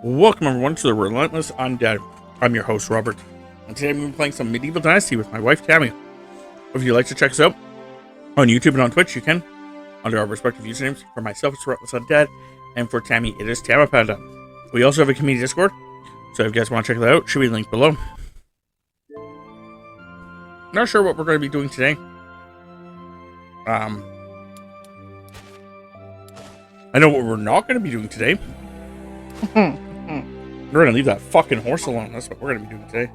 Welcome everyone to the Relentless Undead. I'm your host, Robert, and today I'm going to be playing some medieval Dynasty with my wife, Tammy. If you'd like to check us out on YouTube and on Twitch, you can, under our respective usernames. For myself, it's Relentless Undead, and for Tammy, it is Tamapanda. We also have a community Discord, so if you guys want to check that out, should be linked below. Not sure what we're going to be doing today. I know what we're not going to be doing today. We're gonna leave that fucking horse alone. That's what we're gonna be doing today.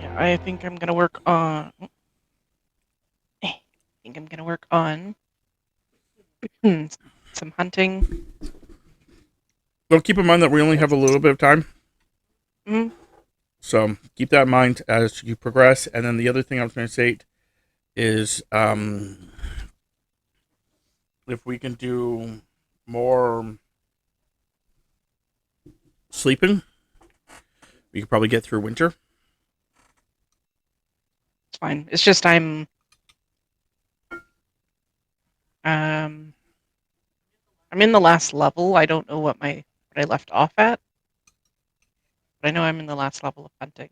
Yeah, I think I'm gonna work on. Some hunting. Well, keep in mind that we only have a little bit of time. So keep that in mind as you progress. And then the other thing I was going to say is, if we can do more sleeping, we could probably get through winter. It's fine. It's just I'm in the last level. I don't know what I left off at. But I know I'm in the last level of hunting.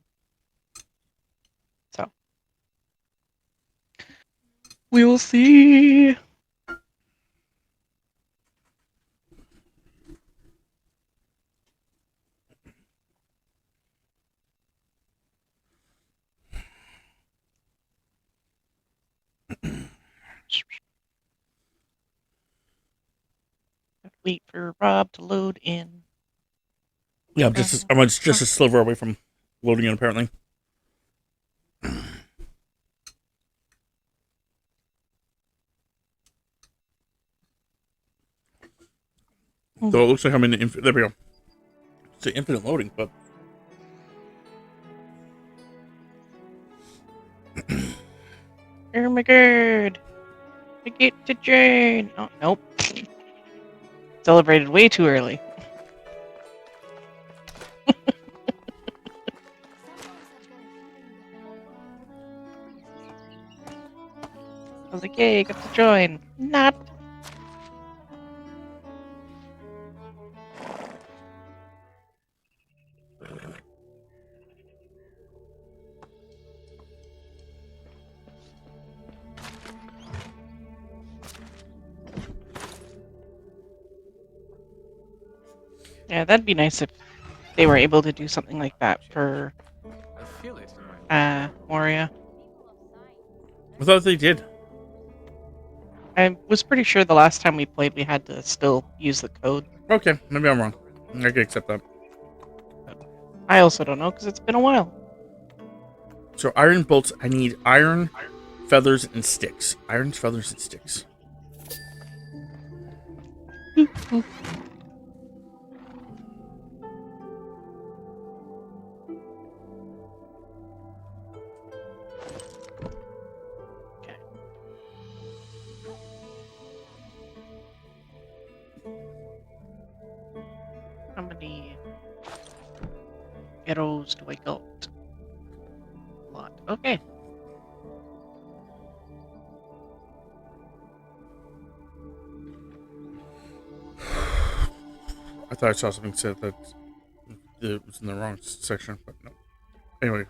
So we will see. Wait for Rob to load in. Yeah, I'm just a sliver away from loading in, apparently. So it looks like I'm in the there we go. It's an infinite loading, but Oh my god! I get to join. Oh nope. Celebrated way too early. I was like, yay, got to join. Not. Yeah, that'd be nice if they were able to do something like that for Moria. I thought they did. I was pretty sure the last time we played we had to still use the code. Okay, maybe I'm wrong. I can accept that. I also don't know because it's been a while. So iron bolts, I need iron, feathers, and sticks. Iron, feathers, and sticks. How many arrows do I got? A lot. Okay. I thought I saw something said that it was in the wrong section, but no. Anyway,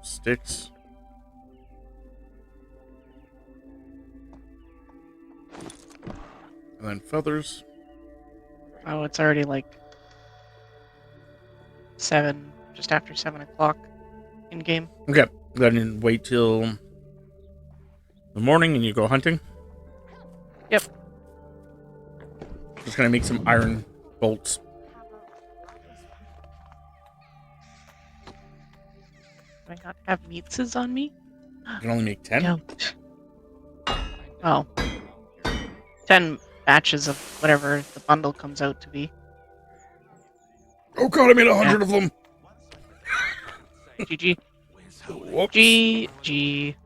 sticks. And then feathers. Oh, it's already like 7, just after 7 o'clock in game. Okay, then you wait till the morning and you go hunting. Yep. Just gonna make some iron bolts. Do I not have meatses on me? You can only make 10? Don't. Oh. 10 batches of whatever the bundle comes out to be. Oh god, I made 100 of them! GG. Whoops. GG.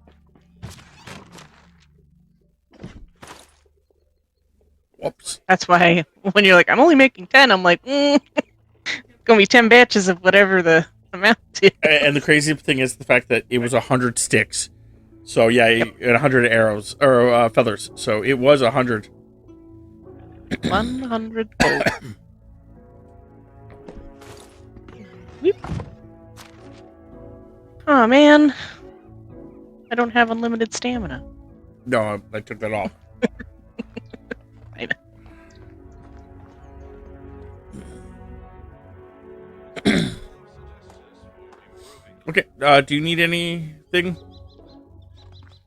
Whoops. That's why when you're like, I'm only making 10, I'm like, it's gonna be 10 batches of whatever the amount is. And the crazy thing is the fact that it was 100 sticks. So yeah, yep. 100 arrows or feathers. So it was 100. 100 gold. Whoop. Oh man, I don't have unlimited stamina. No, I took that off. Fine. Okay, do you need anything?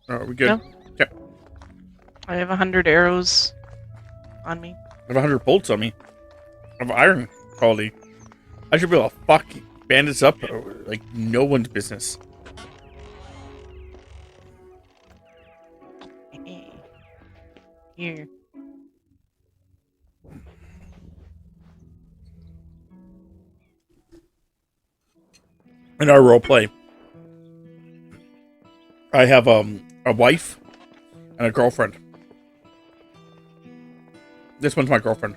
Are we good? No. Okay. I have 100 arrows on me. I have 100 bolts on me. I have iron quality. I should be able to fuck bandits up like no one's business. Here. In our role play, I have a wife and a girlfriend. This one's my girlfriend.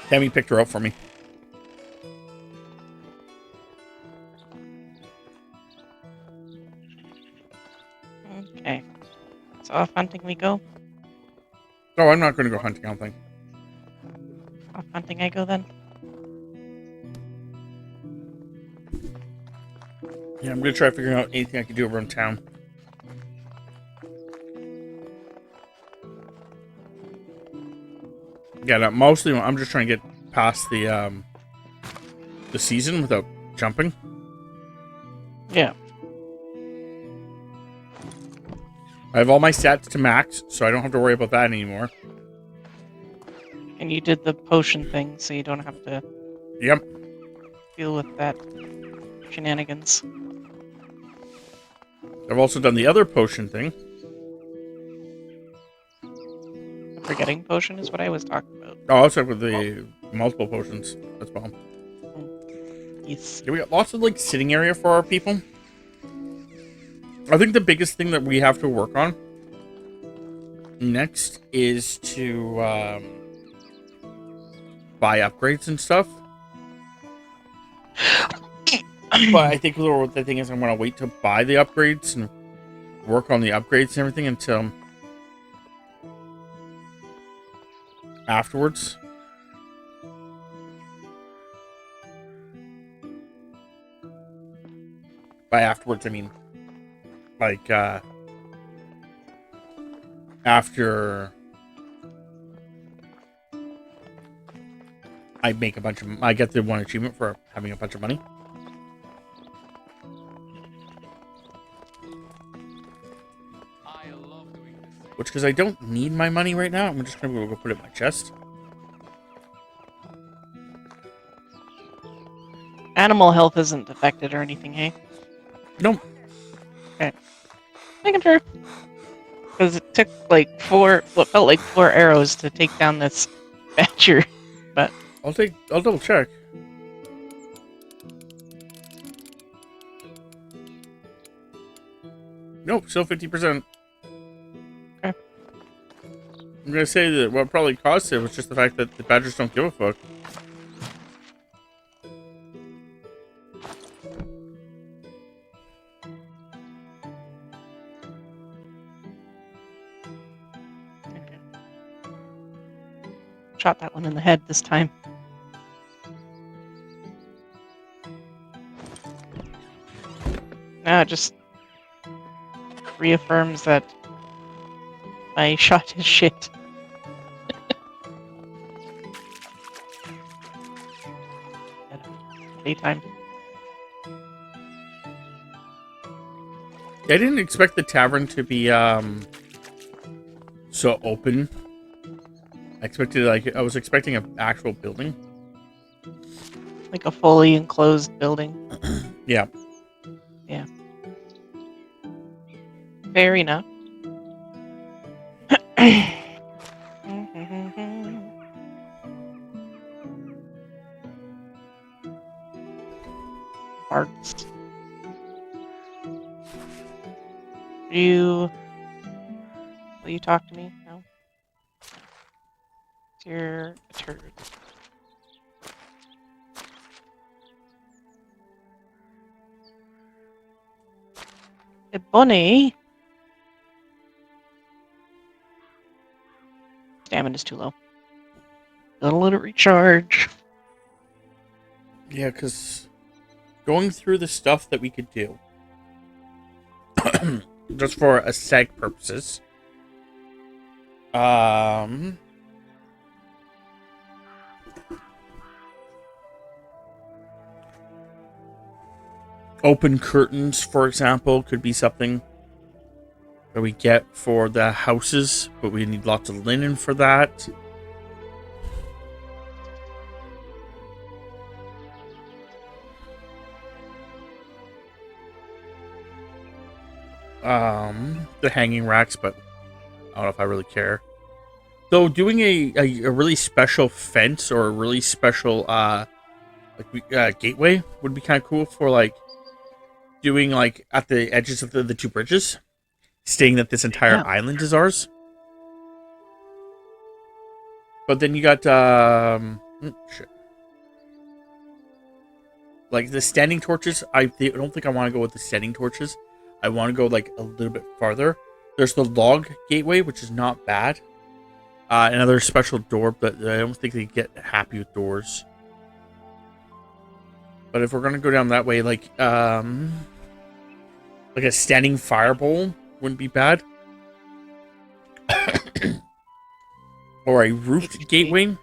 Tammy picked her up for me. Okay. So off hunting we go. No, I'm not going to go hunting, I don't think. Off hunting I go then. Yeah, I'm going to try figuring out anything I can do around town. Yeah, no, mostly I'm just trying to get past the season without jumping. Yeah. I have all my stats to max, so I don't have to worry about that anymore. And you did the potion thing, so you don't have to Yep. deal with that shenanigans. I've also done the other potion thing. The forgetting potion is what I was talking about. Oh, I was talking with the multiple potions. That's bomb. Yes. Yeah, we got lots of like sitting area for our people. I think the biggest thing that we have to work on next is to buy upgrades and stuff. But I think the thing is I'm going to wait to buy the upgrades and work on the upgrades and everything until afterwards. By afterwards, I mean like after I make a bunch of, I get the one achievement for having a bunch of money. Which, because I don't need my money right now, I'm just gonna go put it in my chest. Animal health isn't affected or anything, hey? Nope. Okay. Making sure. Because it took like what felt like 4 arrows to take down this badger. But I'll double check. Nope, still 50%. Okay. I'm gonna say that what probably caused it was just the fact that the badgers don't give a fuck. okay. Shot that one in the head this time. No, it just reaffirms that my shot is shit. Daytime. I didn't expect the tavern to be so open. I was expecting an actual building. Like a fully enclosed building. Yeah. Yeah. Fair enough. Parts. Will you talk to me? No. You're a turd. Hey, Bunny. Stamina's too low. Gotta let it recharge. Yeah, because going through the stuff that we could do, just for aesthetic purposes, open curtains, for example, could be something that we get for the houses, but we need lots of linen for that. The hanging racks, but I don't know if I really care. Though doing a really special fence or a really special gateway would be kind of cool for like doing like at the edges of the two bridges, stating that this entire island is ours. But then you got shit. Like the standing torches, I don't think I want to go with the standing torches. I want to go like a little bit farther. There's the log gateway, which is not bad. Another special door, but I don't think they get happy with doors. But if we're gonna go down that way, like a standing firebowl wouldn't be bad. Or a roofed gateway.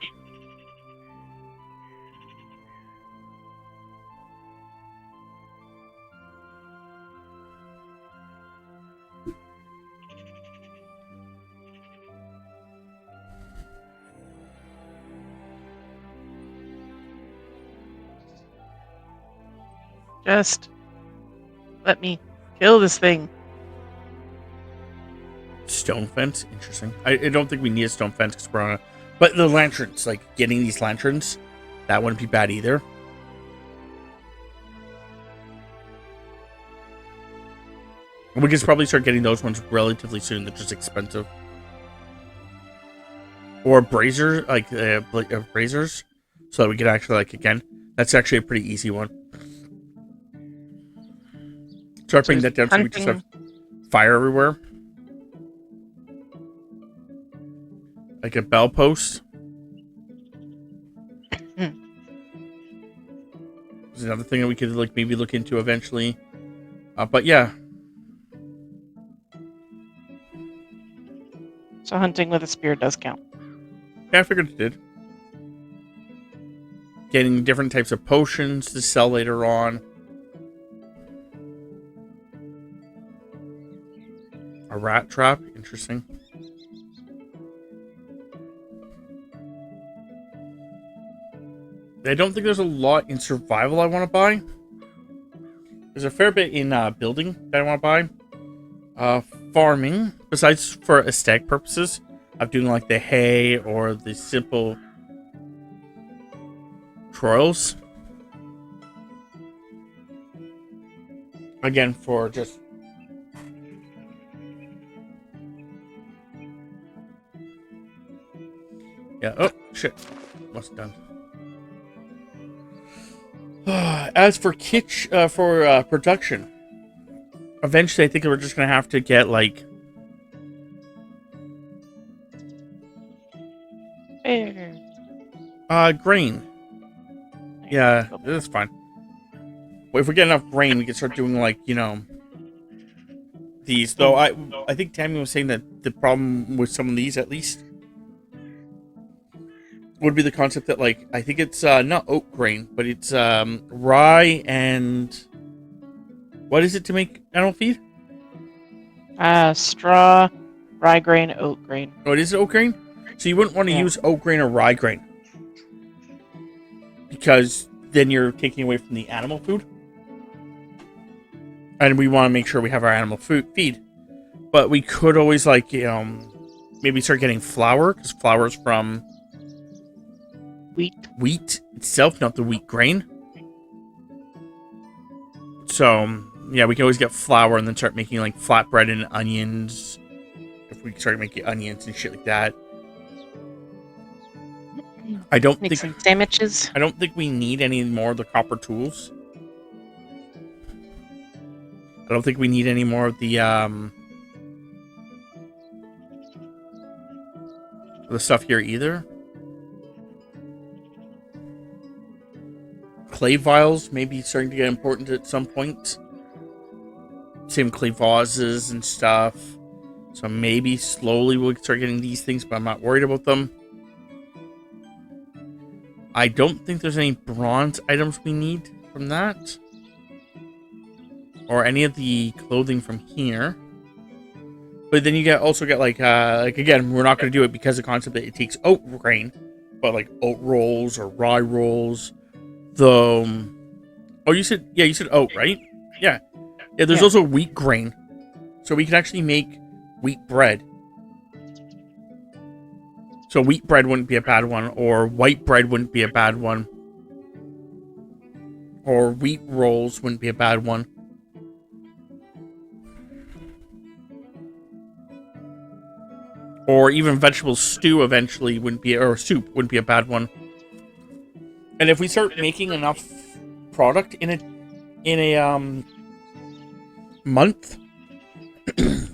Just let me kill this thing. Stone fence, interesting. I don't think we need a stone fence because we're on a. But the lanterns, like getting these lanterns, that wouldn't be bad either. And we could probably start getting those ones relatively soon. They're just expensive. Or brazier, like braziers, so that we could actually again. That's actually a pretty easy one. Start bringing that down so we just have fire everywhere. Like a bell post. Is another thing that we could maybe look into eventually. But yeah. So hunting with a spear does count. Yeah, I figured it did. Getting different types of potions to sell later on. A rat trap, interesting. I don't think there's a lot in survival I want to buy. There's a fair bit in building that I want to buy. Farming, besides for aesthetic purposes, of doing like the hay or the simple trials. Again, for just oh shit, what's done? As for production, eventually I think we're just gonna have to get like grain. Yeah, that's fine. Well, if we get enough grain, we can start doing like these. Though I think Tammy was saying that the problem with some of these at least would be the concept that like I think it's not oat grain, but it's rye and what is it to make animal feed? Straw, rye grain, oat grain. Oh, it is oat grain? So you wouldn't want to use oat grain or rye grain because then you're taking away from the animal food. And we want to make sure we have our animal feed. But we could always like maybe start getting flour, because flour is from wheat itself, not the wheat grain. So yeah, we can always get flour and then start making like flatbread and onions. If we start making onions and shit like that. I don't think some sandwiches. I don't think we need any more of the copper tools. I don't think we need any more of the the stuff here either. Clay vials maybe starting to get important at some point. Same clay vases and stuff. So maybe slowly we'll start getting these things, but I'm not worried about them. I don't think there's any bronze items we need from that. Or any of the clothing from here. But then you also get like again, we're not going to do it because of the concept that it takes oat grain. But like oat rolls or rye rolls. Oh, you said oat, right? Yeah. Yeah, there's also wheat grain. So we can actually make wheat bread. So wheat bread wouldn't be a bad one, or white bread wouldn't be a bad one. Or wheat rolls wouldn't be a bad one. Or even vegetable stew eventually wouldn't be, or soup wouldn't be a bad one. And if we start making enough product in a month,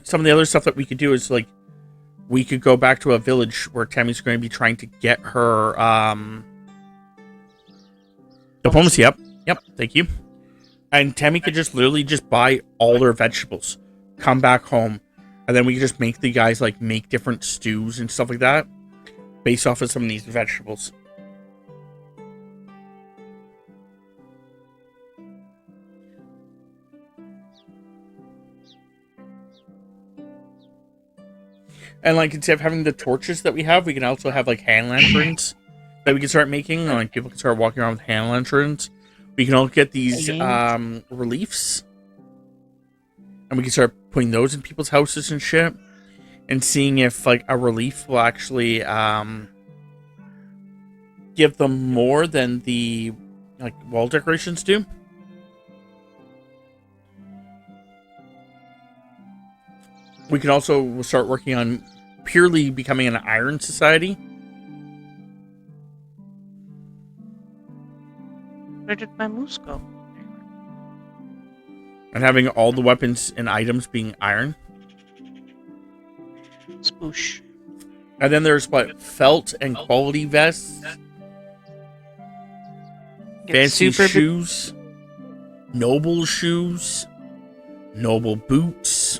some of the other stuff that we could do is like we could go back to a village where Tammy's going to be trying to get her diplomacy up. Yep, thank you. And Tammy could just literally just buy all their vegetables, come back home, and then we could just make the guys like make different stews and stuff like that based off of some of these vegetables. And like instead of having the torches that we have, we can also have like hand lanterns that we can start making. Like people can start walking around with hand lanterns. We can all get these reliefs, and we can start putting those in people's houses and shit, and seeing if like a relief will actually give them more than the like wall decorations do. We can also start working on purely becoming an iron society. Where did my moose go? And having all the weapons and items being iron. Spoosh. And then there's what? Felt and quality vests. Fancy shoes. Noble shoes. Noble boots.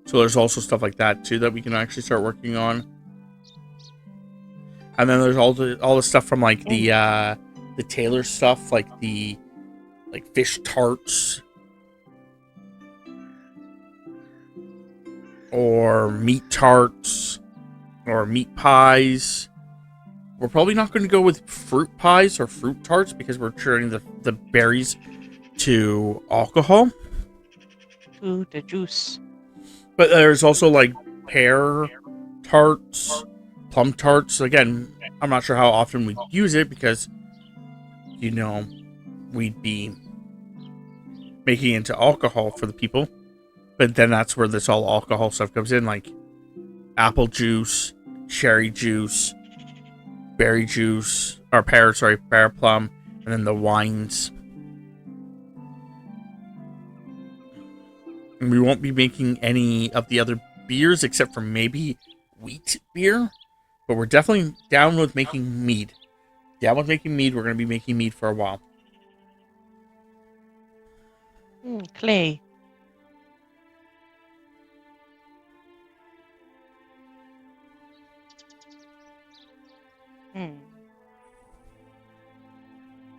So there's also stuff like that too that we can actually start working on. And then there's all the stuff from like the tailor stuff, like the fish tarts or meat tarts or meat pies. We're probably not going to go with fruit pies or fruit tarts because we're turning the berries to alcohol. To the juice. But there's also like pear tarts, plum tarts. Again, I'm not sure how often we use it because, you know, we'd be making it into alcohol for the people. But then that's where this all alcohol stuff comes in, like apple juice, cherry juice, berry juice, or pear plum, and then the wines. And we won't be making any of the other beers except for maybe wheat beer. But we're definitely down with making mead. We're going to be making mead for a while. Clay.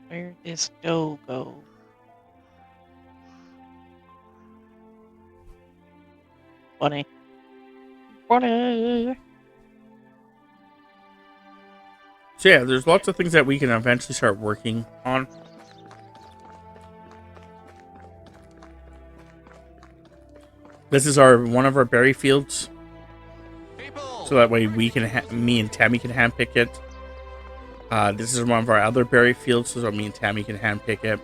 Where'd this dough go? Bunny. So yeah, there's lots of things that we can eventually start working on. This is one of our berry fields. So that way we can, me and Tammy can handpick it. This is one of our other berry fields, so that me and Tammy can handpick it.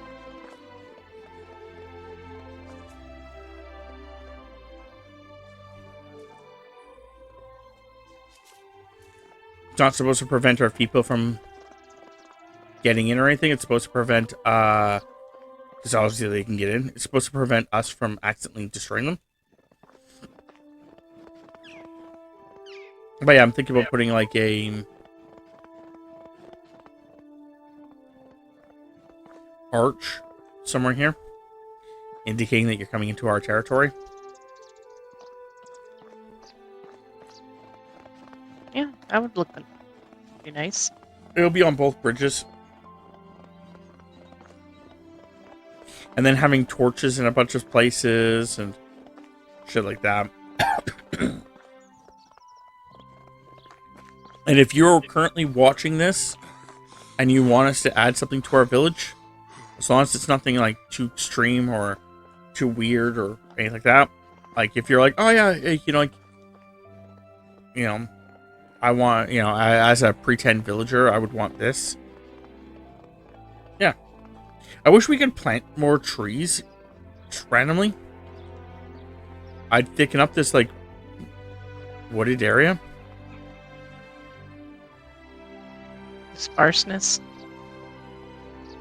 It's not supposed to prevent our people from getting in or anything. It's supposed to prevent, because obviously they can get in. It's supposed to prevent us from accidentally destroying them. But yeah, I'm thinking about putting like a arch somewhere here, indicating that you're coming into our territory. Yeah, that would look be nice. It'll be on both bridges. And then having torches in a bunch of places and shit like that. And if you're currently watching this and you want us to add something to our village, as long as it's nothing like too extreme or too weird or anything like that. Like if you're like, oh yeah, I want, as a pretend villager, I would want this. Yeah. I wish we could plant more trees just randomly. I'd thicken up this like wooded area. Sparseness.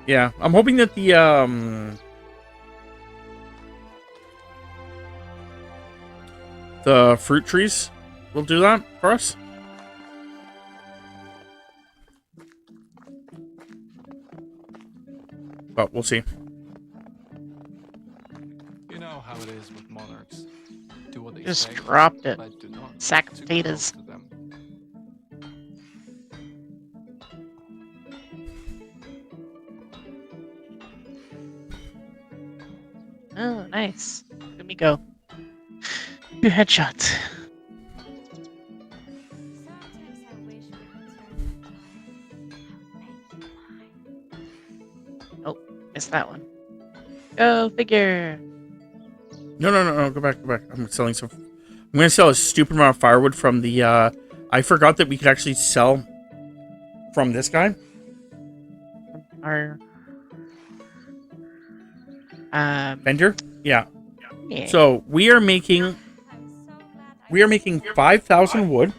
Yeah, I'm hoping that the fruit trees will do that for us. But we'll see. You know how it is with monarchs. Do what they Just say, dropped it. but do not Sack get too potatoes. close to them. Oh, nice. Let me go. 2 headshots. Oh, missed that one. Go figure. No. Go back. I'm selling some. I'm going to sell a stupid amount of firewood from the, I forgot that we could actually sell from this guy. Our Vendor? Yeah. yeah. So we are making 5,000 wood.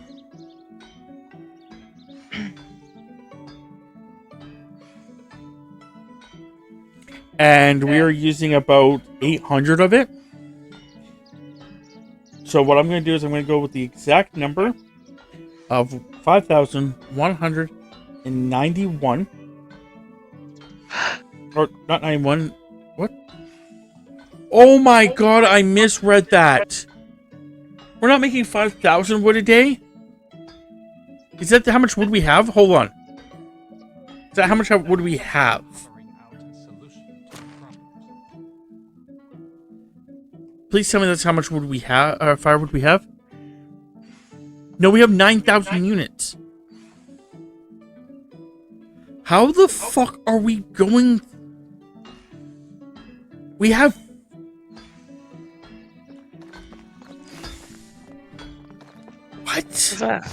And we are using about 800 of it. So what I'm going to do is I'm going to go with the exact number of 5,191. Or not 91. What? Oh my god, I misread that. We're not making 5,000 wood a day? Is that how much wood we have? Hold on. Is that how much wood we have? Please tell me that's how much wood we have, firewood we have. No, we have 9,000 units. How the fuck are we going? We have... What? What's that?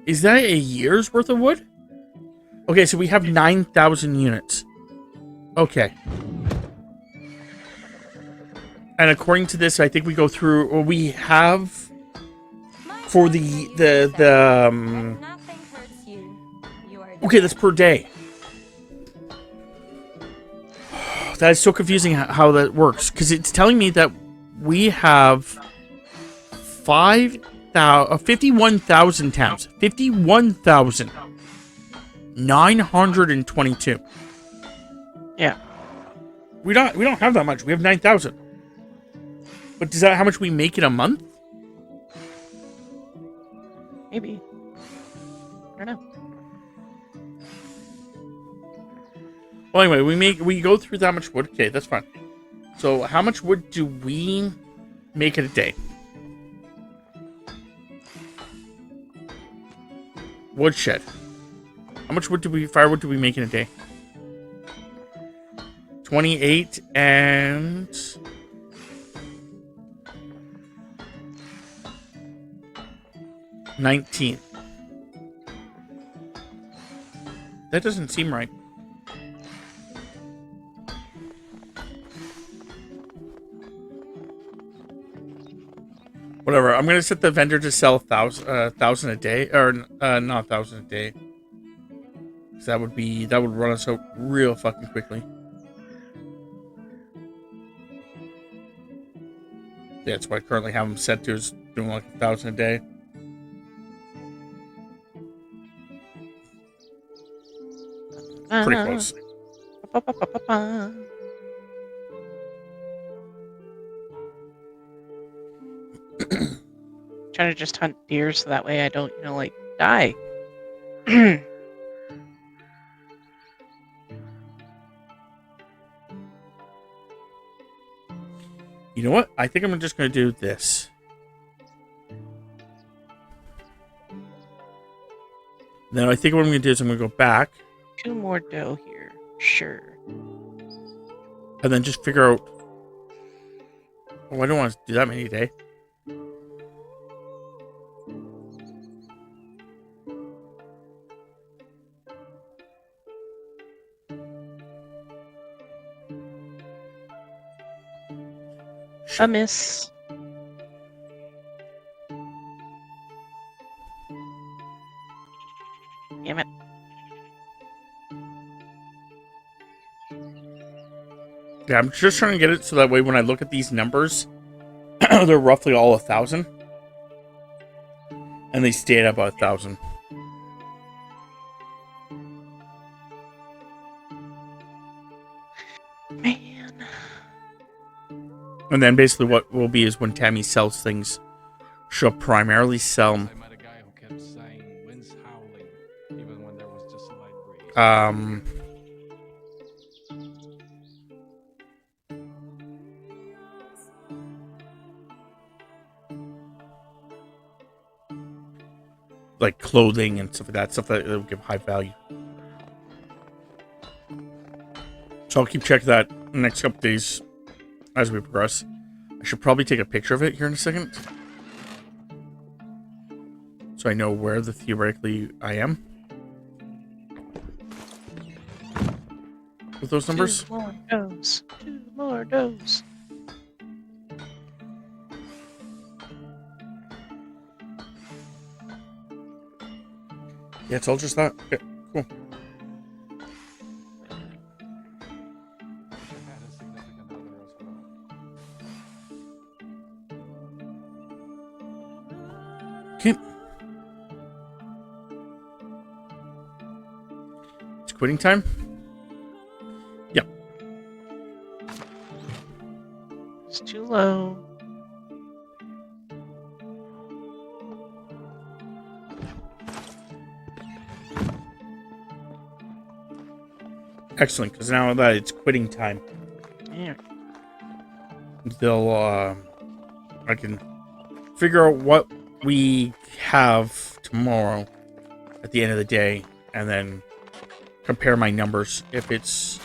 Is that a year's worth of wood? Okay, so we have 9,000 units. Okay. And according to this, I think we go through, or we have for okay, that's per day. That is so confusing how that works, because it's telling me that we have 51,000 towns. 51,922. Yeah. We don't have that much. We have 9,000. But is that how much we make in a month? Maybe. I don't know. Well, anyway, we go through that much wood. Okay, that's fine. So, how much wood do we make in a day? Woodshed. How much firewood do we make in a day? 28 and 19. That doesn't seem right. Whatever. I'm gonna set the vendor to sell 1,000 a day, or not 1,000 a day. Cause that would run us out real fucking quickly. Yeah, that's what I currently have them set to, is doing like 1,000 a day. Pretty close. Trying to just hunt deer so that way I don't, like, die. You You know what? I think I'm just gonna do this. Then I think what I'm gonna do is I'm gonna go back 2 more dough here. Sure. and then just figure out. Oh, I don't want to do that many a day. A miss. Damn it. Yeah, I'm just trying to get it so that way when I look at these numbers, they're roughly all 1,000, and they stay at about 1,000. Man. And then basically what will be is when Tammy sells things, she'll primarily sell. I met a guy who kept saying winds howling, even when there was just a light breeze. Like clothing and stuff that will give high value. So I'll keep checking that next couple days as we progress. I should probably take a picture of it here in a second, so I know where theoretically I am with those numbers. 2 more doughs. 2 more doughs. Yeah, it's all just that. Okay, cool. I had a significant other as well. Okay. It's quitting time. Yep. It's too low. Excellent, because now that it's quitting time, Yeah. they'll I can figure out what we have tomorrow at the end of the day, and then compare my numbers. If it's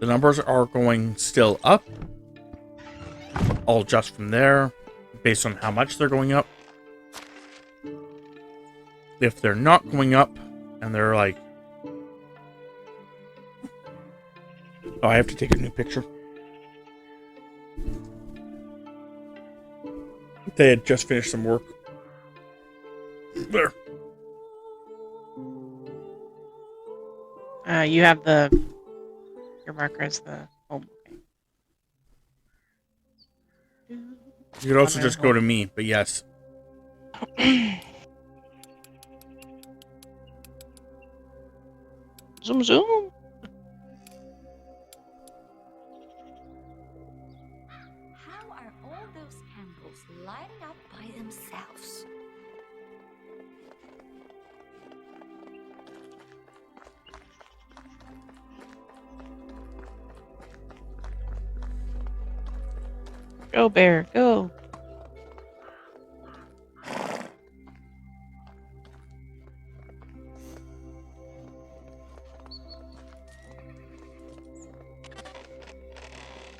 the numbers are going still up, I'll adjust from there based on how much they're going up. If they're not going up and they're like, oh, I have to take a new picture. They had just finished some work. There. You have your marker as the home. Okay. You could also just go to me, but yes. Zoom, zoom. How are all those candles lighting up by themselves? Go, bear, go.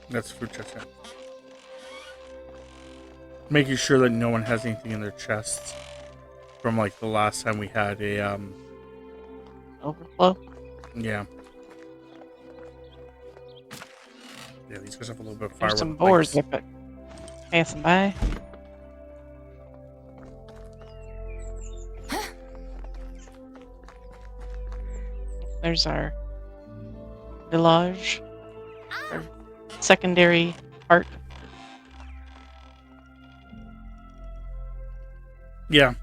That's food chest. Yeah. Making sure that no one has anything in their chests from like the last time we had a Overflow. yeah. Yeah, these guys have a little bit of There's firewood. some boars there, but passing by. there's our village, our secondary part. Yeah.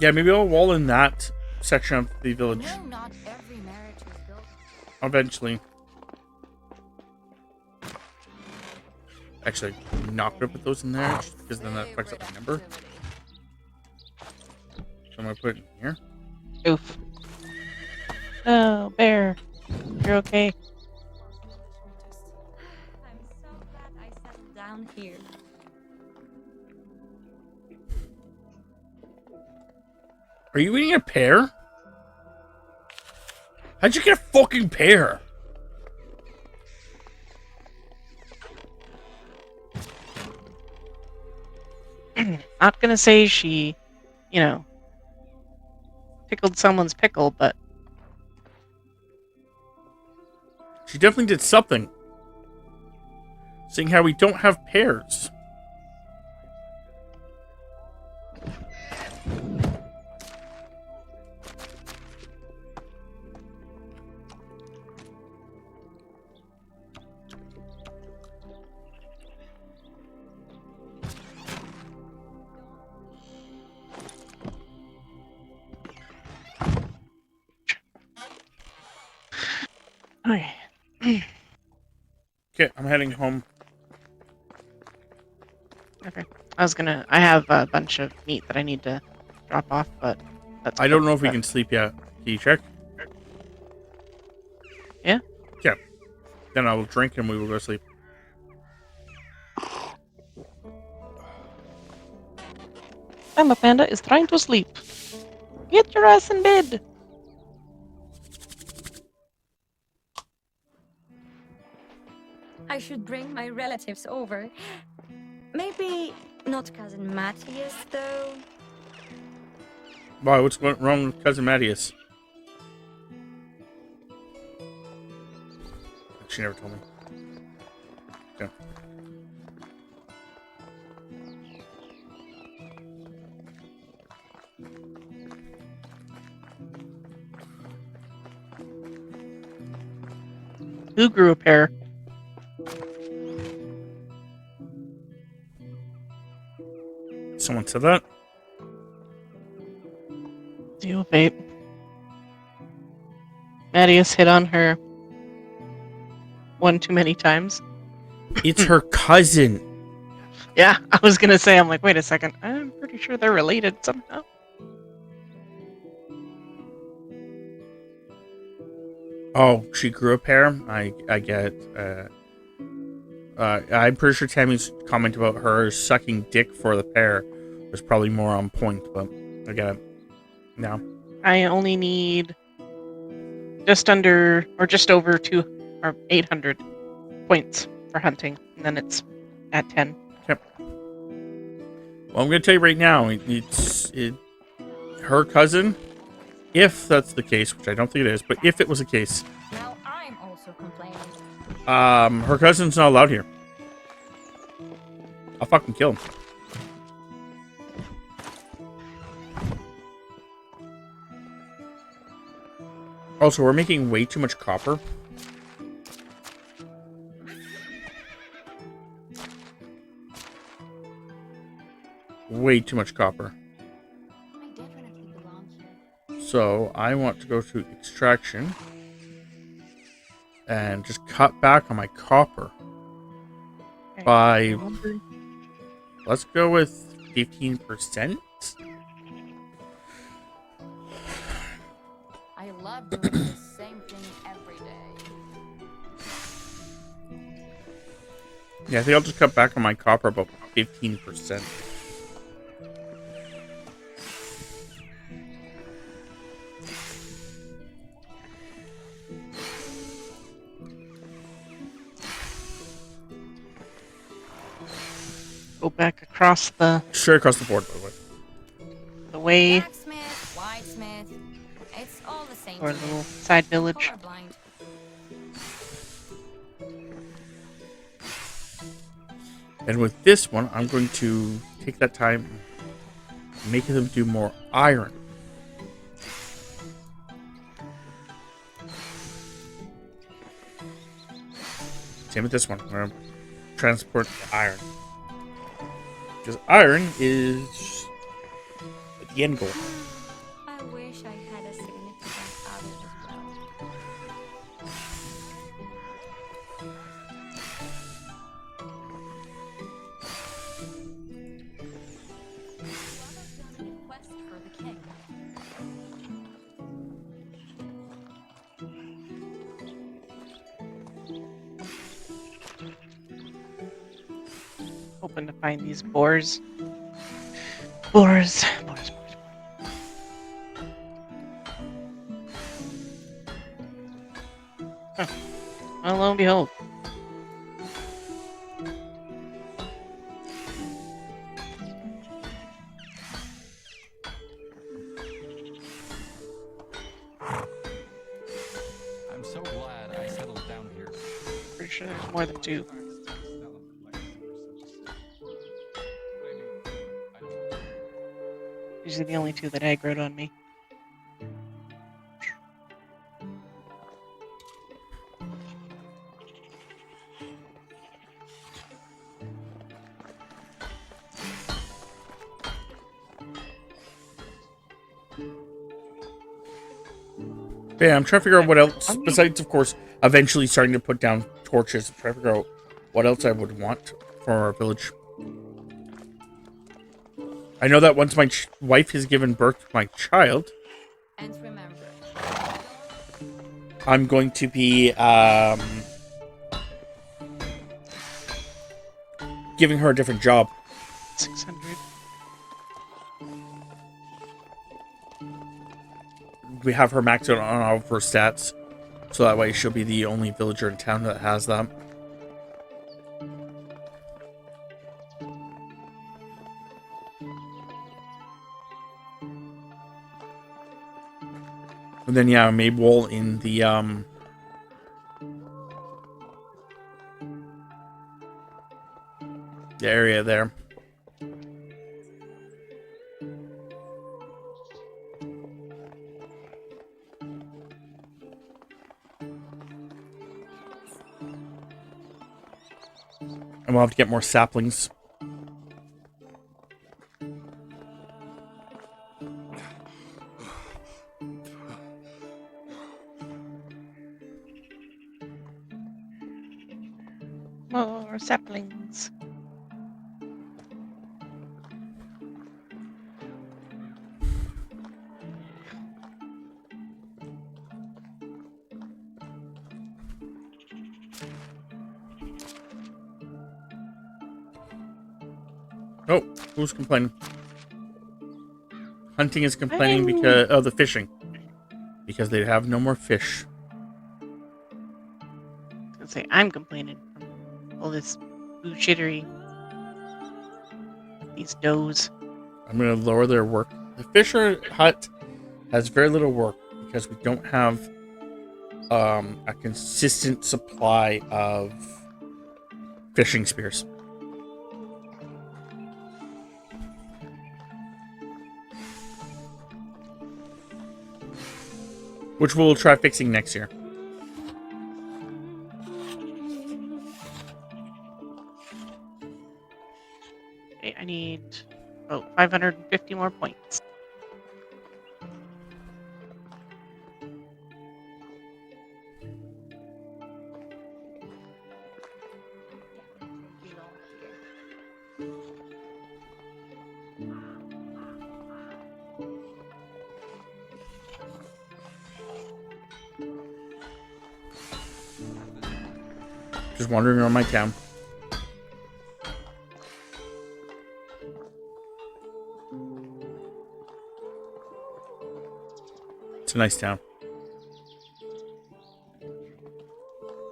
Yeah, maybe I'll wall in that section of the village No, not every marriage is built. eventually. Actually, I'm not gonna put those in there just because then that affects up my number. So I'm gonna put it in here. Oof. Oh, bear. You're okay. I'm so glad I settled down here. Are you eating a pear? How'd you get a fucking pear? Not gonna say she, pickled someone's pickle, but She definitely did something. Seeing how we don't have pears. okay. Okay, I'm heading home. Okay. I have a bunch of meat that I need to drop off, but that's I don't know if we but- can sleep yet. Can you check? Yeah? Yeah. Then I will drink and we will go sleep. Emma Panda is trying to sleep. Get your ass in bed. I should bring my relatives over. Maybe not cousin Matthias, though. Why? What's going wrong with cousin Matthias? She never told me. Okay. Who grew a pear? Someone said that? Deal with it. Matthias hit on her one too many times. It's her cousin. Yeah, I was gonna say, I'm like, wait a second. I'm pretty sure they're related somehow. Oh, she grew a pear? I get I'm pretty sure Tammy's comment about her sucking dick for the pear was probably more on point, but I get it. No. I only need just under or just over 800 points for hunting, and then it's at 10. Well, I'm going to tell you right now, it's her cousin, if that's the case, which I don't think it is, but if it was the case, Now I'm also complaining. her cousin's not allowed here. I'll fucking kill him. Also, we're making way too much copper. Way too much copper. I definitely belong here. So I want to go to extraction and just cut back on my copper Okay. by, let's go with 15%. I love doing the same thing every day. Yeah, I think I'll just cut back on my copper about 15%. Go back across the Straight across the board, by the way. way Blacksmith, whitesmith, it's all the same. or a to me. little side village. Colorblind. And with this one, I'm going to take that time, making them do more iron. Same with this one. I'm gonna transport the iron. Because iron is the end goal. I wish I had a significant other as well. On a quest for the king. Hoping to find these boars. Boars. Huh. Well, lo and behold. I'm so glad I settled down here. Pretty sure there's more than two. These are the only two that aggroed on me. Yeah, I'm trying to figure out what else, besides, of course, eventually starting to put down torches. I'm trying to figure out what else I would want for our village. I know that once my wife has given birth to my child, And remember, I'm going to be giving her a different job. 600. We have her maxed out on all of her stats, so that way she'll be the only villager in town that has that. And then yeah, I made wool in the area there. And we'll have to get more saplings. More saplings. Oh, who's complaining? Hunting is complaining because of the fishing. Because they have no more fish. I was gonna say, I'm complaining from all this bullshittery. These does. I'm going to lower their work. The fisher hut has very little work because we don't have a consistent supply of fishing spears. Which we'll try fixing next year. Okay, I need 550 more points. Just wandering around my town. It's a nice town.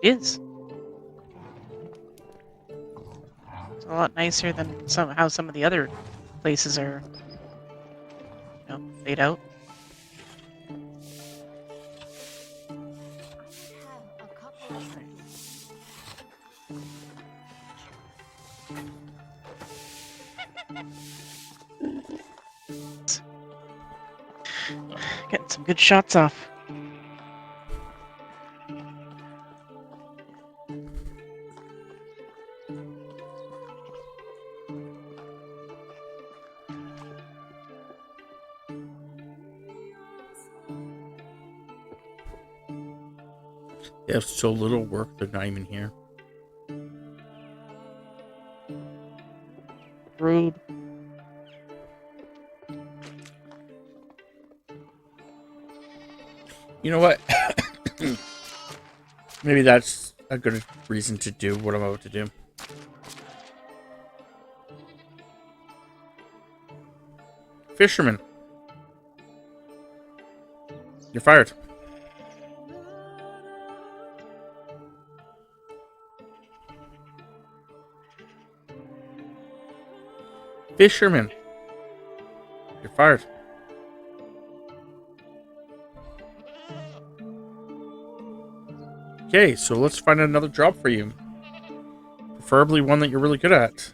It is. It's a lot nicer than how some of the other places are, laid out. have a couple of Getting some good shots off. They have so little work, they're not even here. Rude. You know what? Maybe that's a good reason to do what I'm about to do. Fisherman. You're fired. Fisherman. You're fired. Okay, so let's find another job for you. Preferably one that you're really good at.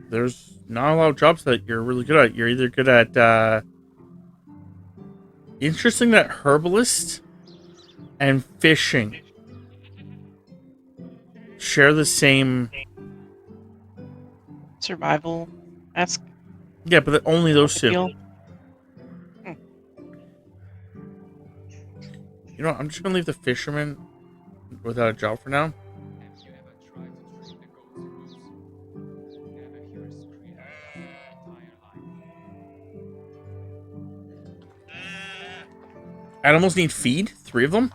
There's not a lot of jobs that you're really good at. You're either good at, interesting that herbalist and fishing share the same. Survival-esque. Yeah, but only those two. Deal. You know what? I'm just gonna leave the fisherman without a job for now. Have you ever tried to treat the goats loose? Never hear a scream in your entire life. Animals need feed. 3 of them.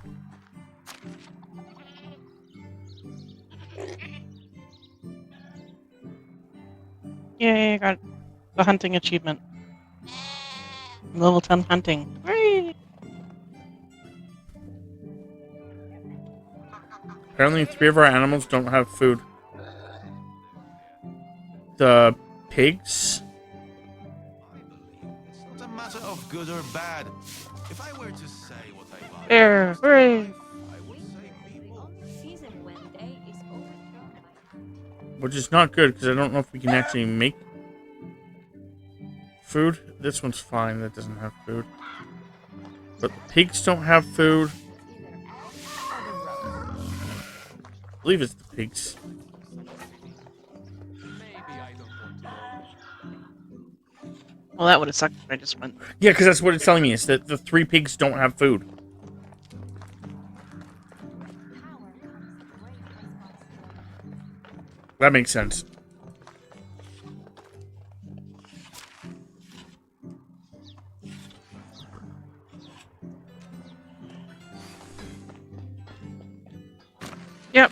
Yay, I got the hunting achievement. Level 10 hunting. Hooray! Apparently, 3 of our animals don't have food. The pigs. I believe it's not a matter of good or bad. If I were to say what I value There, most in hooray! life, I would say people. Season when day is overthrown by Which is not good, because I don't know if we can actually make food. This one's fine, that doesn't have food. But the pigs don't have food. I believe it's the pigs. Maybe I don't want to know. Well, that would have sucked if I just went. Yeah, because that's what it's telling me, is that the 3 pigs don't have food. power comes great responsibility. That makes sense. Yep.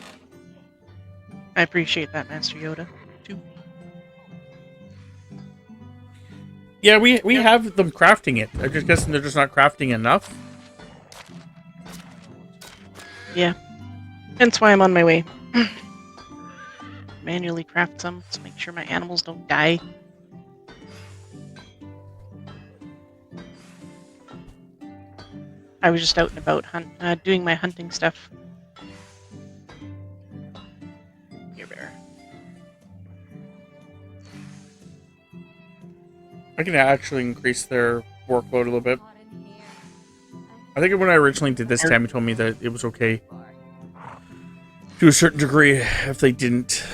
I appreciate that, Master Yoda. Too. Yeah, we have them crafting it. I'm just guessing they're just not crafting enough. Yeah. Hence why I'm on my way. Manually craft some to make sure my animals don't die. I was just out and about doing my hunting stuff. Here, bear. I can actually increase their workload a little bit. Hot in here. I think when I originally did this, Tammy told me that it was okay to a certain degree. If they didn't,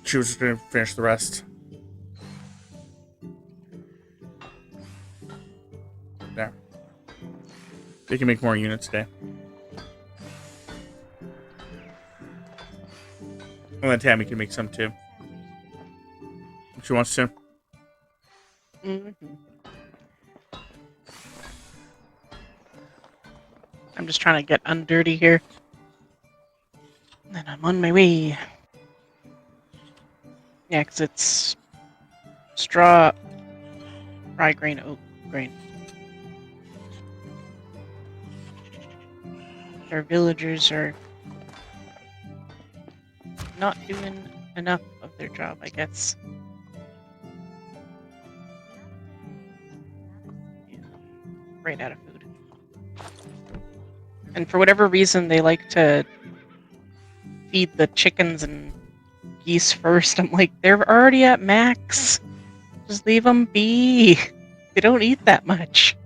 she was just going to finish the rest. There. They can make more units today. And then Tammy can make some too. If she wants to. Mm-hmm. I'm just trying to get undirty here. And I'm on my way. Yeah, because it's straw, rye grain, oat grain. Our villagers are not doing enough of their job, I guess. Yeah, right out of food. And for whatever reason, they like to feed the chickens and geese first. I'm like, they're already at max. Just leave them be. They don't eat that much.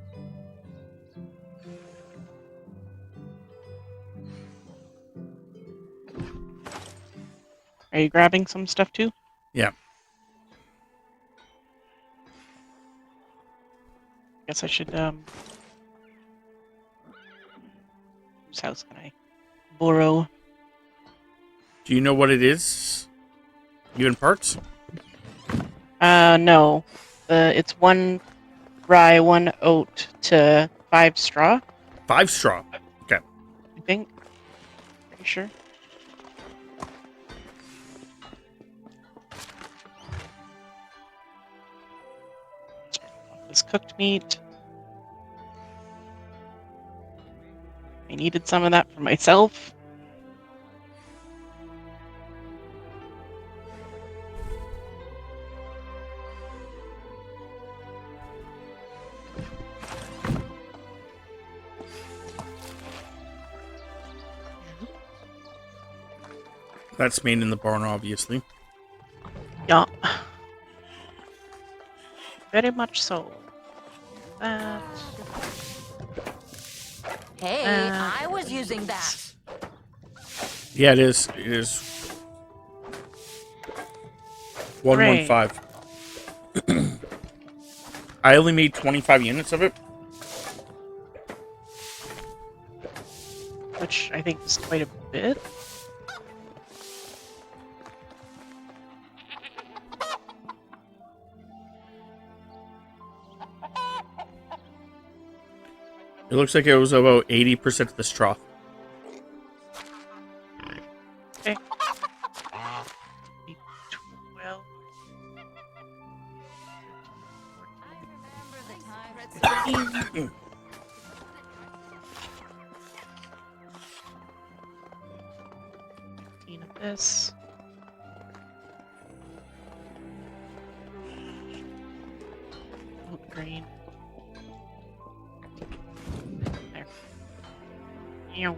Are you grabbing some stuff too? Yeah. Guess I should whose house can I borrow? Do you know what it is? Even parts? No. It's 1 rye, 1 oat to 5 straw, 5 straw. Okay. I think. Pretty sure. This cooked meat. I needed some of that for myself. That's made in the barn, obviously. Yeah. Very much so. That. Hey, Uh, I was using that. Yeah, it is. It is 115. I only made 25 units of it. Which I think is quite a bit. It looks like it was about 80% of the straw. Okay. 12. I remember the time. 15 of this. Oat green. There. Ew.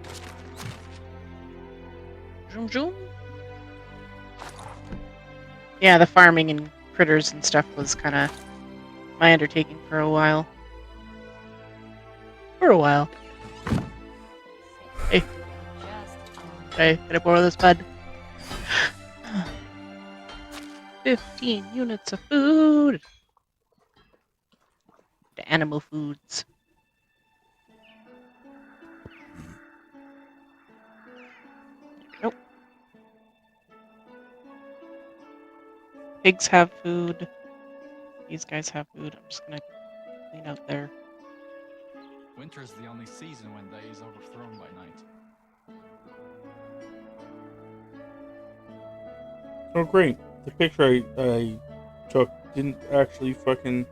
Zoom zoom. Yeah, the farming and critters and stuff was kind of my undertaking for a while. Hey, Just hey, can I borrow this bud? 15 units of food. The animal foods. Nope. Pigs have food. These guys have food. I'm just gonna clean out there. Winter is the only season when day is overthrown by night. Oh, great. The picture I took didn't actually fucking...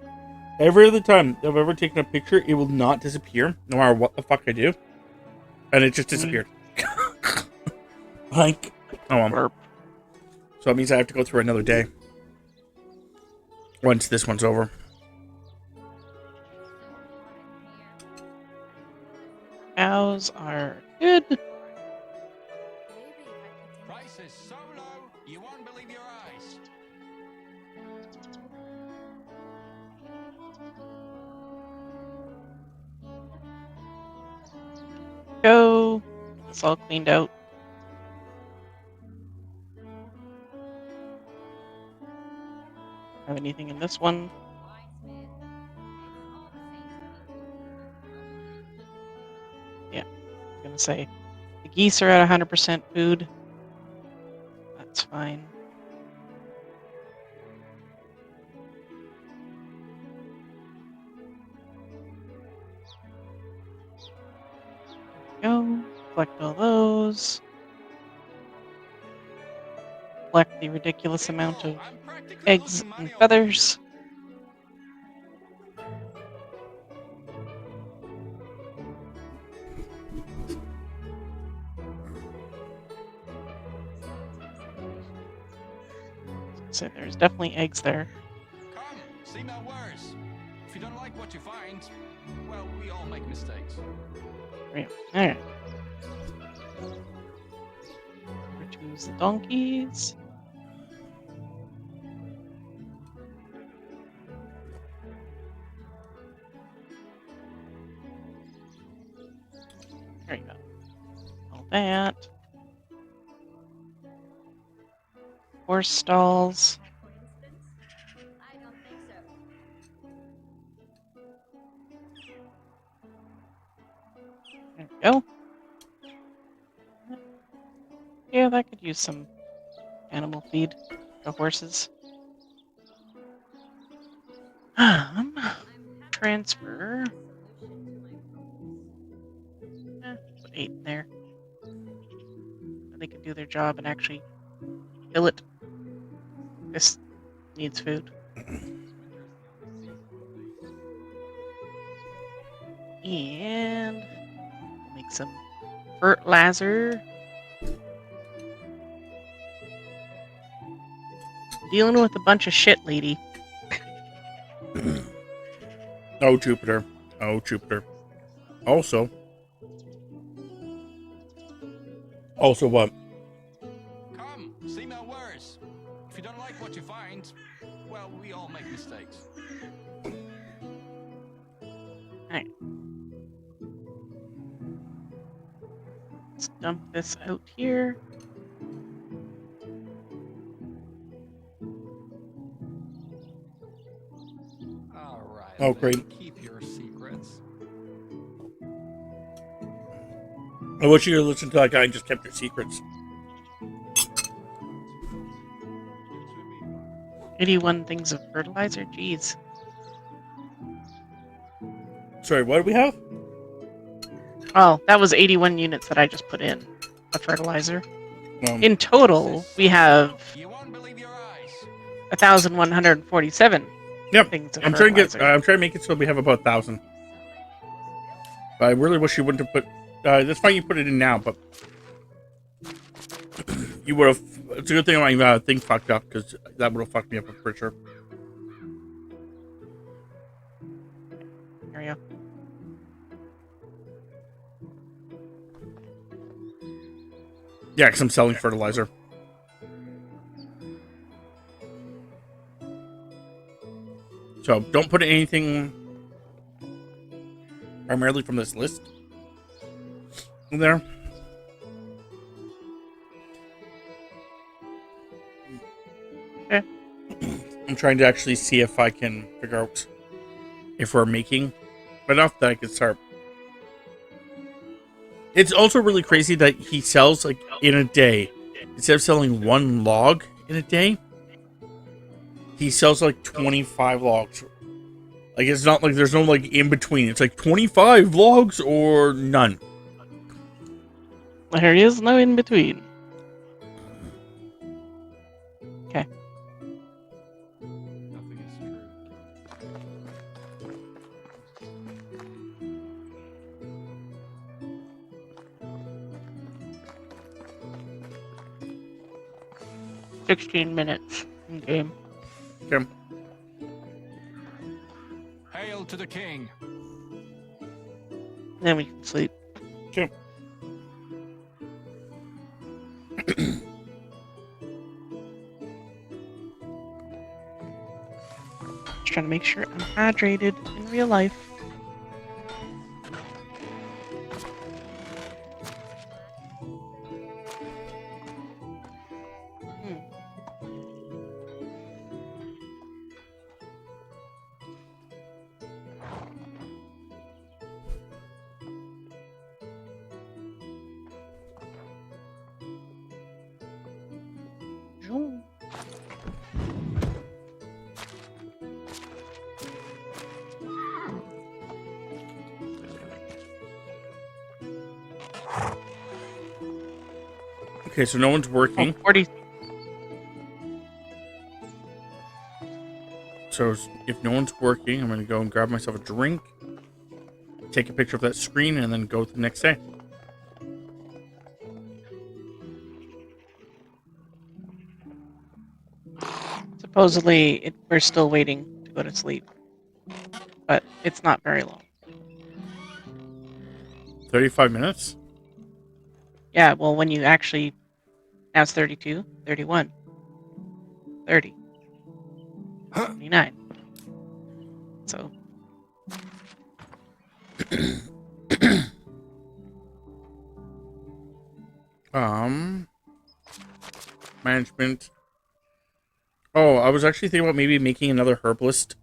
Every other time I've ever taken a picture, it will not disappear, no matter what the fuck I do. And it just disappeared. Like, oh well. Burp. So it means I have to go through another day. Once this one's over. Cows are good. Prices so low, you won't believe your eyes. Go. It's all cleaned out. Have anything in this one? Yeah, I'm gonna say the geese are at 100% food. That's fine. Go. Collect all those. Collect the ridiculous amount of I'm practically eggs losing money and over feathers. So there's definitely eggs there. Come, see no worse. If you don't like what you find, well, we all make mistakes. Alright. Choose the donkeys. There you go. All that. Horse stalls. could use some animal feed. The horses. Transfer. Put 8 in there. They can do their job and actually fill it. This needs food. And make some fertilizer. Dealing with a bunch of shit, lady. Oh, Jupiter. Oh, Jupiter. Also what? Come, see my words. If you don't like what you find, well, we all make mistakes. Alright. Let's dump this out here. All right. Oh, then, great. Keep your secrets. I wish you could listen to that guy and just kept your secrets. 81 things of fertilizer? Jeez. Sorry, what do we have? Oh, that was 81 units that I just put in of fertilizer. Um, In total, we have You won't believe your eyes. 1,147 Yep. things of I'm trying to fertilizer. I'm trying to make it so we have about 1,000. But I really wish you wouldn't have put. That's fine. You put it in now, but you would have. It's a good thing my thing fucked up because that would have fucked me up for sure. There we go. Yeah, because I'm selling fertilizer. So don't put anything primarily from this list in there. Okay. I'm trying to actually see if I can figure out if we're making enough that I can start. It's also really crazy that he sells like in a day, instead of selling 1 log in a day, he sells like 25 logs. Like it's not like there's no like in between. It's like 25 logs or none. There is no in between. Okay. Nothing is true. 16 minutes in game. Okay. Hail to the king. Then we can sleep. Okay. Just trying to make sure I'm hydrated in real life. Zoom. Okay, so no one's working. 40. So if no one's working, I'm going to go and grab myself a drink, take a picture of that screen, and then go to the next day. Supposedly, we're still waiting to go to sleep. But it's not very long. 35 minutes? Yeah, well, when you actually... Now it's 32, 31, 30, 29. So... Management. Oh, I was actually thinking about maybe making another herbalist.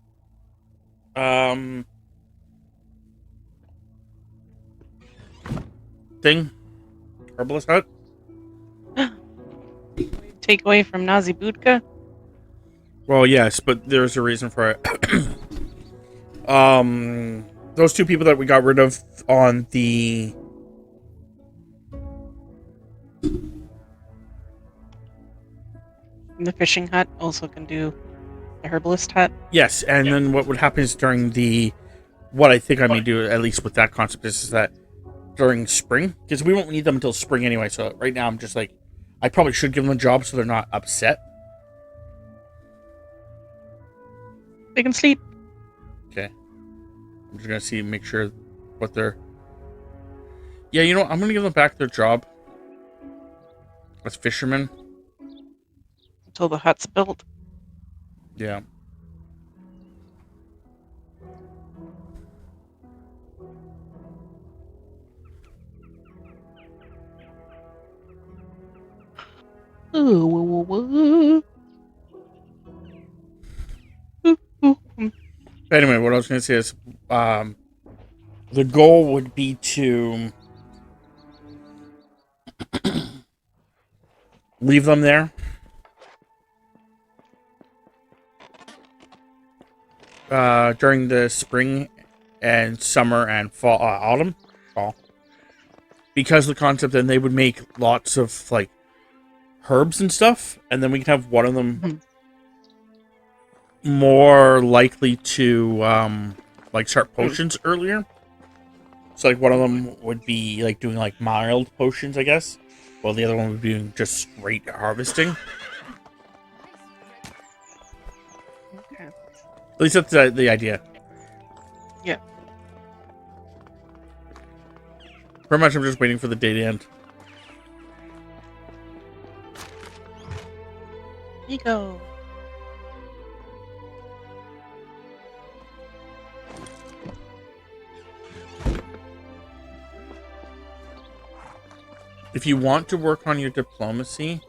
Thing. Herbalist hut. takeaway from Nazi Budka? Well, yes, but there's a reason for it. Those two people that we got rid of on the And the fishing hut also can do the herbalist hut. yes, and then what would happen is during the what I think I may do at least with that concept is that during spring, because we won't need them until spring anyway. So right now I'm just like, I probably should give them a job so they're not upset. They can sleep. Okay, I'm just gonna make sure what they're. Yeah, you know what? I'm gonna give them back their job as fishermen. Until the hut's built. Yeah. Anyway, what I was going to say is, the goal would be to leave them there. During the spring and summer and fall, fall. Because the concept, then they would make lots of, like, herbs and stuff, and then we can have one of them more likely to like start potions earlier. So like one of them would be like doing like mild potions, I guess, while the other one would be doing just straight harvesting. Okay. At least that's the idea. Yeah. Pretty much I'm just waiting for the day to end. Ego. If you want to work on your diplomacy,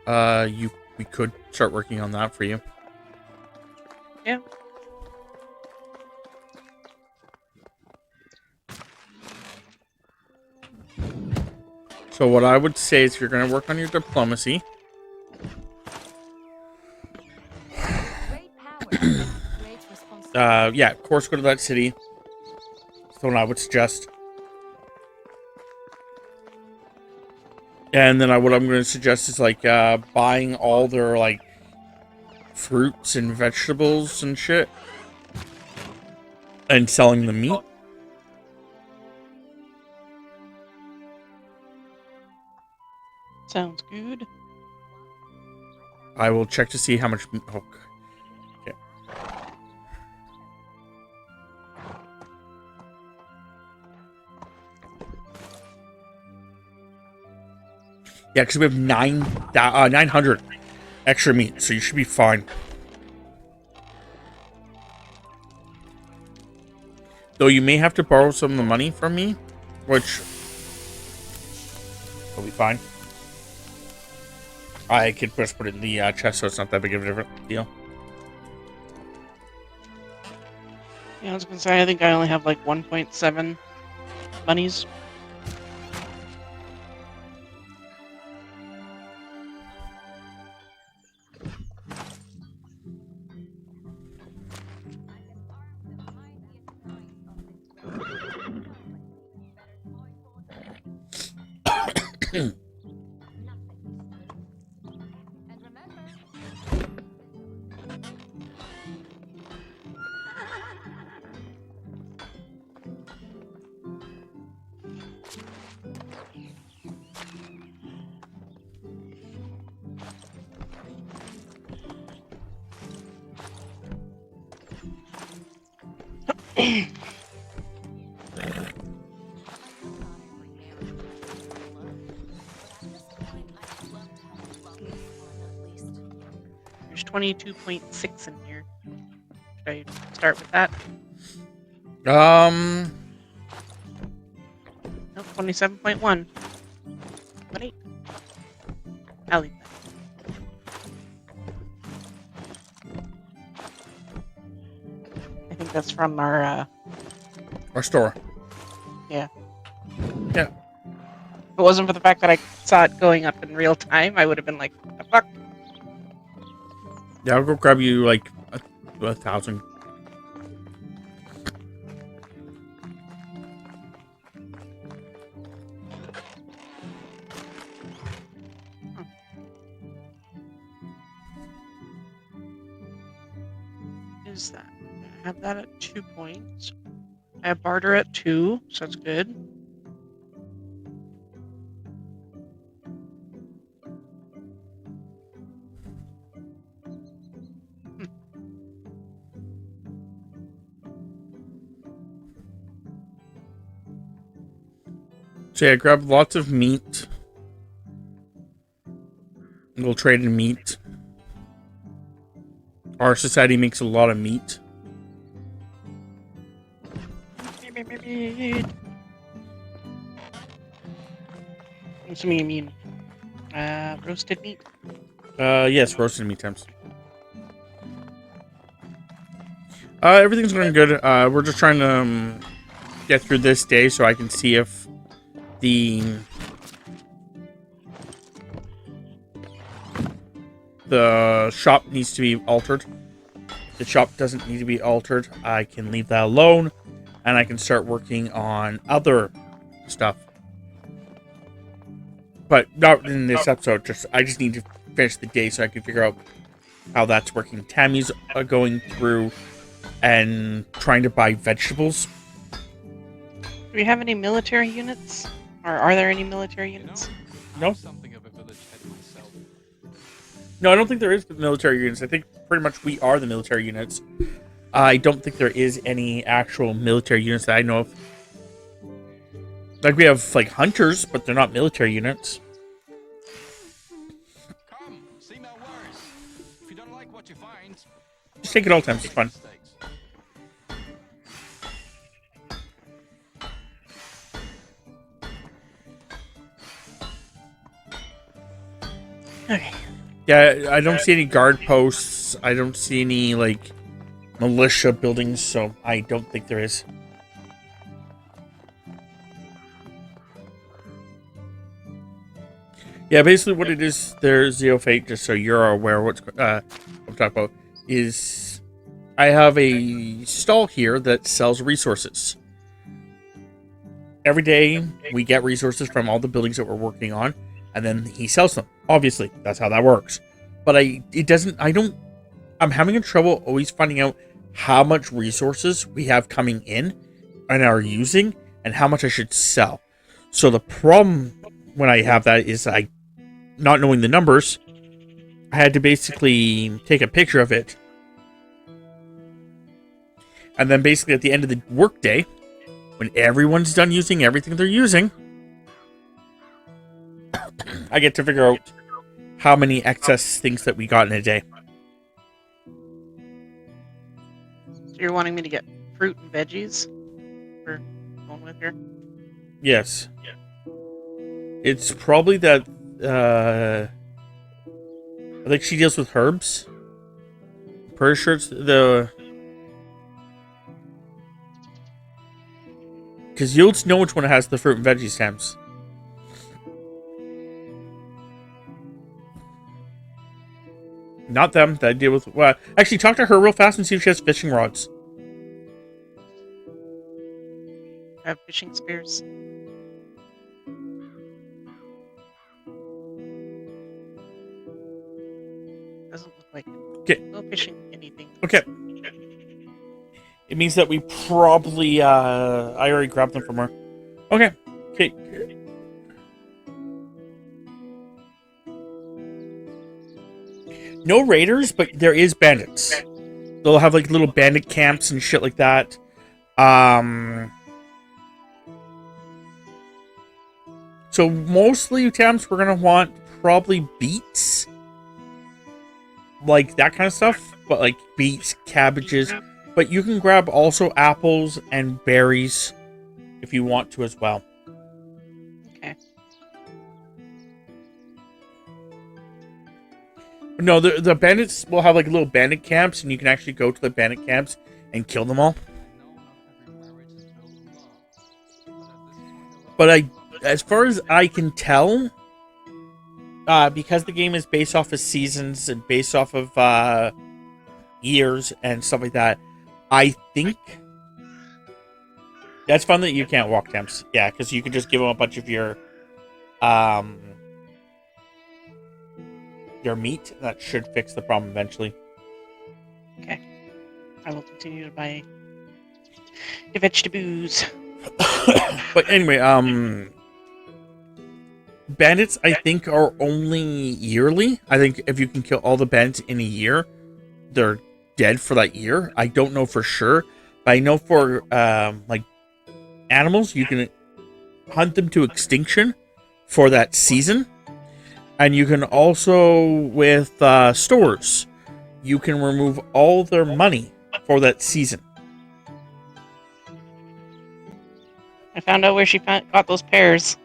we could start working on that for you. Yeah. So what I would say is if you're going to work on your diplomacy, Great power, great responsibility. yeah, of course go to that city. That's what I would suggest. And then what I'm going to suggest is like buying all their like fruits and vegetables and shit, and selling the meat. Sounds good. I will check to see how much. Oh, okay. Yeah, because we have 900 extra meat, so you should be fine. Though you may have to borrow some of the money from me, which will be fine. I could just put it in the chest, so it's not that big of a different deal. Yeah, I was gonna say I think I only have like 1.7 monies. There's 22.6 in here. Should I start with that? Um, No, 27.1. What 8? I'll leave that. I think that's from our our store. yeah. Yeah. it wasn't for the fact that I saw it going up in real time, I would have been like, what the fuck? Yeah, I'll go grab you like 1,000. Is that? I have that at 2 points. I have barter at 2, so that's good. So yeah, grab lots of meat. We'll trade in meat. Our society makes a lot of meat. I'm assuming you mean roasted meat. Yes, roasted meat times. Everything's going good. We're just trying to get through this day so I can see if the shop needs to be altered. If the shop doesn't need to be altered, I can leave that alone, and I can start working on other stuff. But not in this episode. I just need to finish the day so I can figure out how that's working. Tammy's going through and trying to buy vegetables. Do we have any military units? Or are there any military units? No. I'm something of a village head myself. No, I don't think there is military units. I think pretty much we are the military units. I don't think there is any actual military units that I know of. Like, we have, like, hunters, but they're not military units. Come, see my wares. If you don't like what you find, Just take it all times. It's fun. mistakes. Okay. Yeah, I don't see any guard posts. I don't see any, like, militia buildings, so I don't think there is. Yeah, basically what it is, there's Zero Fate, just so you're aware what I'm talking about, is I have a stall here that sells resources. Every day, we get resources from all the buildings that we're working on, and then he sells them. Obviously, that's how that works. But I'm having trouble always finding out how much resources we have coming in and are using, and how much I should sell. So the problem when I have that is not knowing the numbers, I had to basically take a picture of it. And then basically at the end of the workday, when everyone's done using everything they're using, I get to figure out how many excess things that we got in a day. So you're wanting me to get fruit and veggies? We're going with here? Yes. It's probably that I think she deals with herbs. Pretty sure it's because you'll know which one has the fruit and veggie stems. Not them that I deal with. Well, actually, talk to her real fast and see if she has fishing rods. I have fishing spears. Doesn't look like it. Okay. No fishing anything. Okay. It means that we probably, I already grabbed them from her. Okay. Okay. No raiders, but there is bandits. They'll have, like, little bandit camps and shit like that. So mostly times we're gonna want probably beets. Like that kind of stuff. But like beets, cabbages. But you can grab also apples and berries if you want to as well. Okay. No, the bandits will have like little bandit camps, and you can actually go to the bandit camps and kill them all. I know not every marriage is built on love, but at this point in But I as far as I can tell, because the game is based off of seasons and based off of years and stuff like that, I think that's fun that you can't walk temps. Yeah, because you can just give them a bunch of your meat. That should fix the problem eventually. Okay. I will continue to buy the vegetables. But anyway, bandits, I think, are only yearly. I think if you can kill all the bandits in a year, they're dead for that year. I don't know for sure, but I know for like animals, you can hunt them to extinction for that season, and you can also with stores, you can remove all their money for that season. I found out where she got those pears.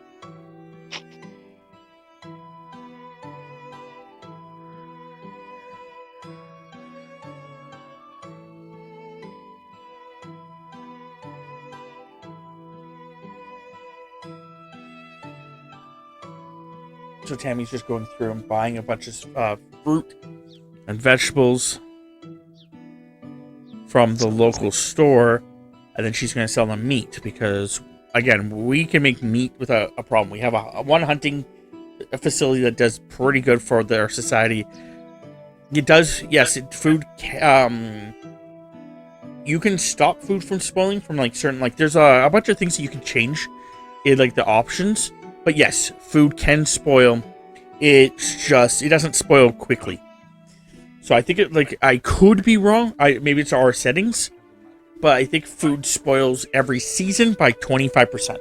So Tammy's just going through and buying a bunch of fruit and vegetables from the local store, and then she's going to sell them meat because, again, we can make meat without a problem. We have one hunting facility that does pretty good for their society. It does, yes. Food. You can stop food from spoiling from like certain there's a bunch of things that you can change in like the options. But yes, food can spoil. It's just it doesn't spoil quickly. So I think I could be wrong. Maybe it's our settings, but I think food spoils every season by 25%.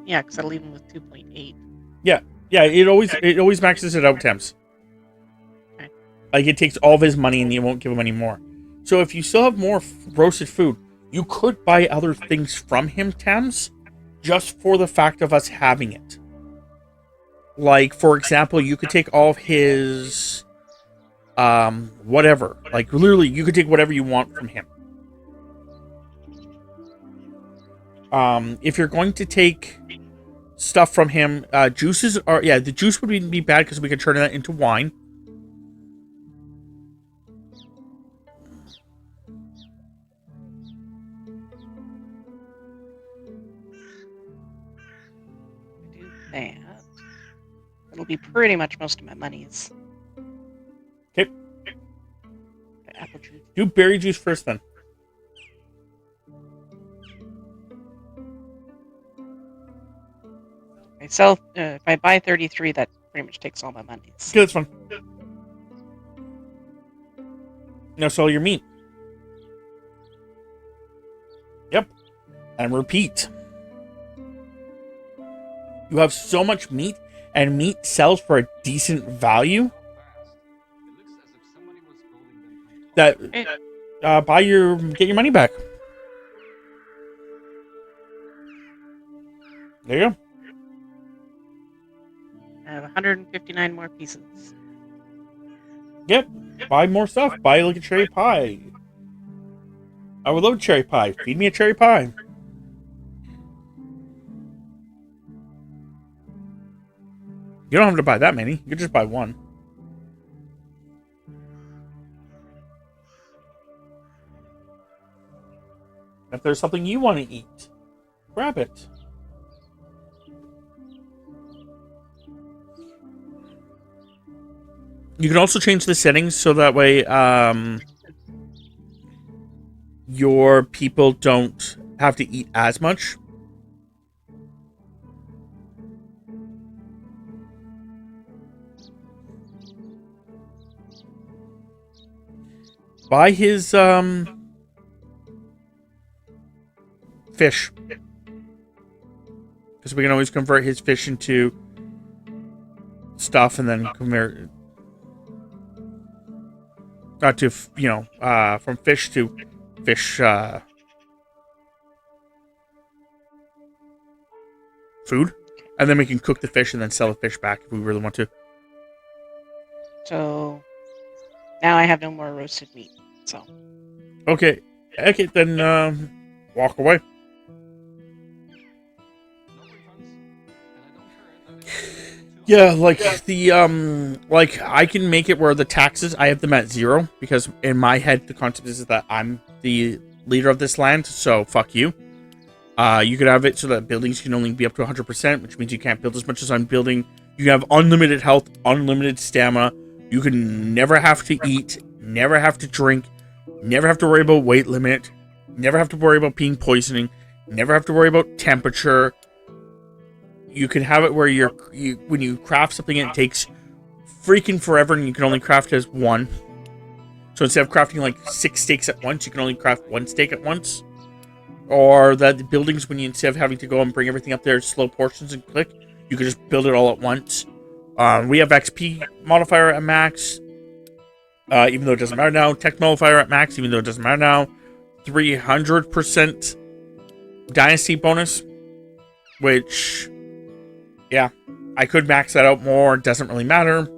Yeah, because I'll leave them with 2.8. Yeah, it always maxes it out temps. Okay. Like it takes all of his money and you won't give him any more. So if you still have more roasted food, you could buy other things from him, Thames, just for the fact of us having it. Like, for example, you could take all of his whatever. Like literally you could take whatever you want from him. If you're going to take stuff from him, juices are the juice would be bad because we could turn that into wine. Do that. It'll be pretty much most of my monies. Okay. The apple juice. Do berry juice first then. I sell if I buy 33, that pretty much takes all my monies. Okay, that's fine. Now sell your meat. Yep. And repeat. You have so much meat, and meat sells for a decent value. That get your money back. There you go. I have 159 more pieces. Yep. Buy more stuff. Buy like a cherry pie. I would love cherry pie. Feed me a cherry pie. You don't have to buy that many. You could just buy one. If there's something you want to eat, grab it. You can also change the settings so that way your people don't have to eat as much. Buy his fish. Because we can always convert his fish into stuff and then convert to, from fish to fish food. And then we can cook the fish and then sell the fish back if we really want to. So now I have no more roasted meat. So Okay. Okay, then walk away. Yeah, like like I can make it where the taxes I have them at 0 because in my head the concept is that I'm the leader of this land, so fuck you. You could have it so that buildings can only be up to 100%, which means you can't build as much as I'm building. You have unlimited health, unlimited stamina. You can never have to eat, never have to drink, never have to worry about weight limit, never have to worry about being poisoning, never have to worry about temperature. You can have it where when you craft something, it takes freaking forever, and you can only craft as 1. So instead of crafting like 6 steaks at once, you can only craft 1 steak at once. Or that the buildings, when you instead of having to go and bring everything up there, slow portions and click, you can just build it all at once. We have XP modifier at max, even though it doesn't matter now. Tech modifier at max, even though it doesn't matter now. 300% Dynasty bonus, which, yeah, I could max that out more. It doesn't really matter.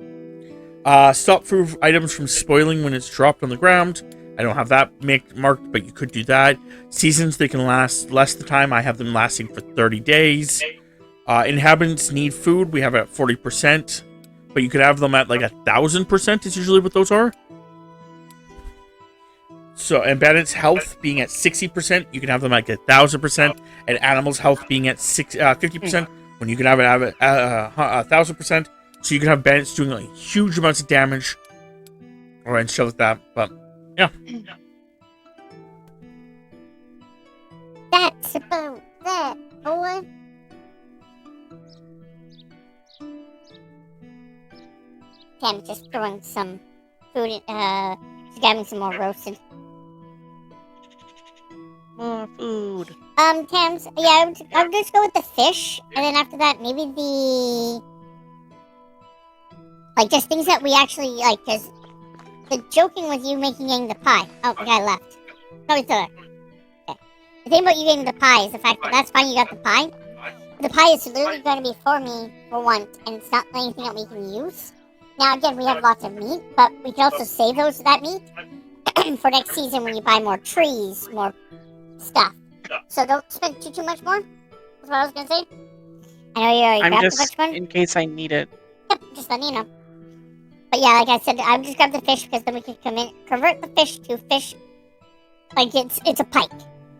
Stop food items from spoiling when it's dropped on the ground. I don't have that marked, but you could do that. Seasons, they can last less the time. I have them lasting for 30 days. Inhabitants need food. We have it at 40%, but you could have them at like 1,000% is usually what those are. So, and bandits' health being at 60%, you can have them at 1,000%, and animals' health being at 50%, when you can have it at 1,000%. So you can have bandits doing like huge amounts of damage, or and shit like that. But yeah, That's about that, boy. Tam just throwing some food. She's grabbing some more roasted. more food. Tams, yeah, I would just go with the fish, and then after that, maybe like, just things that we actually like, because the joking with you getting the pie. Oh, the guy left. No, he's still there. Okay. The thing about you getting the pie is the fact that that's fine, you got the pie. The pie is literally going to be for me, for once, and it's not anything that we can use. Now, again, we have lots of meat, but we can also save that meat for next season when you buy more trees, more stuff. So don't spend too much more. That's what I was gonna say. I know you already I'm grabbed a just bunch more. in case I need it. Yep, just letting you know. But yeah, like I said, I just grabbed the fish because then we can convert the fish to fish. Like it's a pike,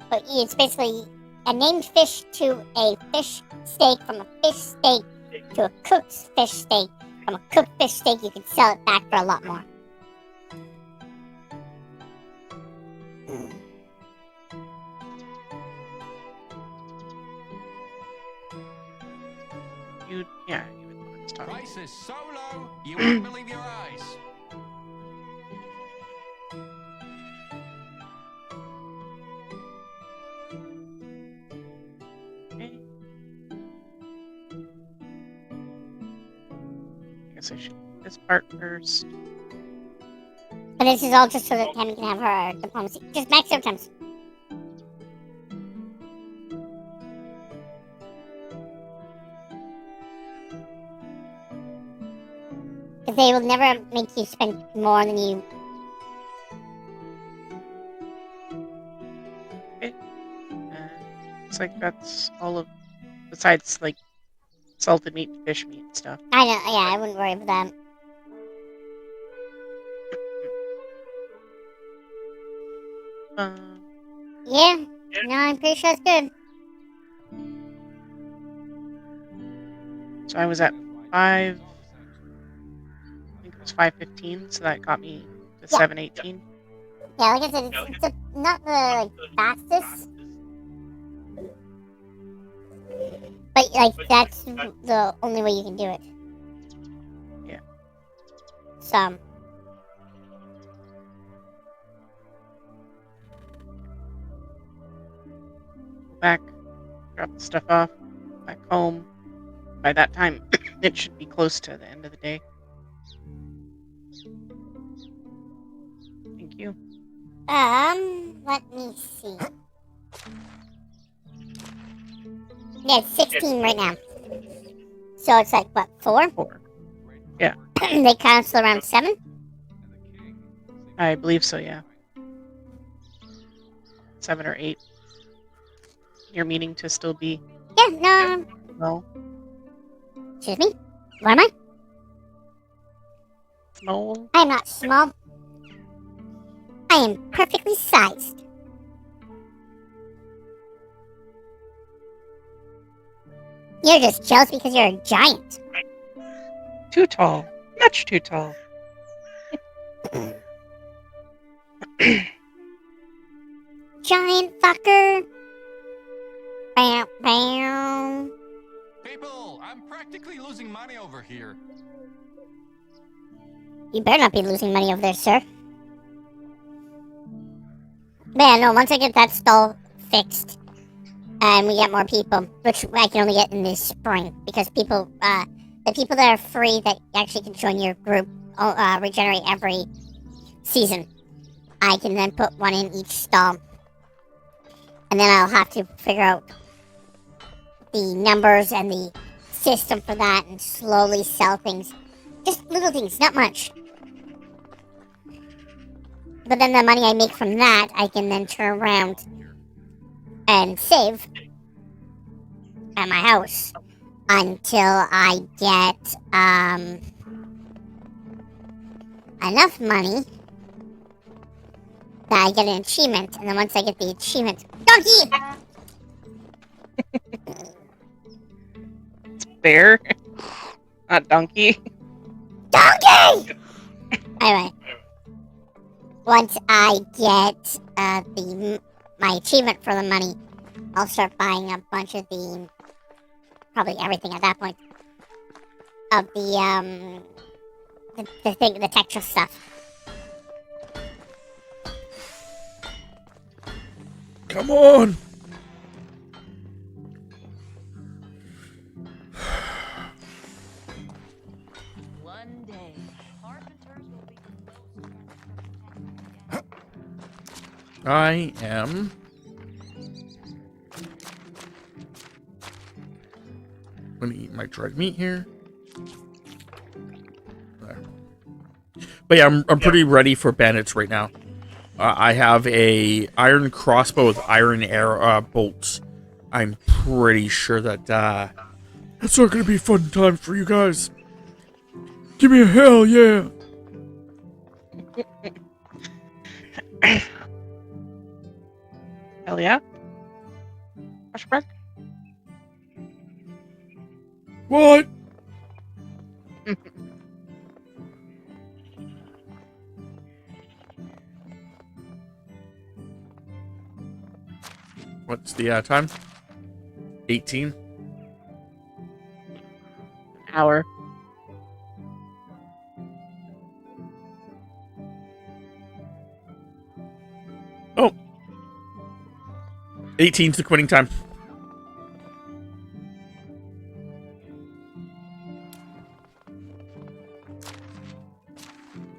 but it's basically a named fish to a fish steak, from a fish steak to a cooked fish steak. From a cooked fish steak, you can sell it back for a lot more. You were the one that's talking. Price is so low, you won't believe your eyes. Okay. I guess I should do this part first. But this is all just so that Tammy can have her diplomacy. Just max out times. Because they will never make you spend more than you. Looks like that's all of, besides like salted meat, fish meat and stuff. I know, yeah, I wouldn't worry about that. Yeah, no, I'm pretty sure it's good. So I was at 5. I think it was 5:15, so that got me to Yeah. 7:18. Yeah, like I said, it's not the fastest. But, like, that's the only way you can do it. Yeah. So. Go back, drop the stuff off, back home. By that time, it should be close to the end of the day. Thank you. Let me see. Yeah, it's 16 right now. So it's like, what, 4? 4. They cancel around 7? I believe so, yeah. 7 or 8. You're meaning to still be Yeah, no. small. Excuse me? What am I? Small. I am not small. I am perfectly sized. You're just jealous because you're a giant. Too tall. Much too tall. Giant fucker. Bow, bow. People, I'm practically losing money over here. You better not be losing money over there, sir. But yeah, no, once I get that stall fixed, and we get more people, which I can only get in the spring, because people, the people that are free that actually can join your group, regenerate every season. I can then put one in each stall. And then I'll have to figure out the numbers and the system for that and slowly sell things. Just little things, not much. But then the money I make from that, I can then turn around and save at my house until I get enough money that I get an achievement. And then once I get the achievement, donkey! It's bear. Not donkey. Donkey! Anyway, once I get my achievement for the money, I'll start buying a bunch of probably everything at that point of the texture stuff. Come on! One day, carpenters will be the most I am... Let me eat my dried meat here. There. But yeah, I'm pretty ready for bandits right now. I have a iron crossbow with iron arrow bolts. I'm pretty sure that it's not gonna be fun times for you guys. Give me a hell yeah! Hell yeah. Flashback. What? What's the time? 18. Hour. Oh. 18's the quitting time.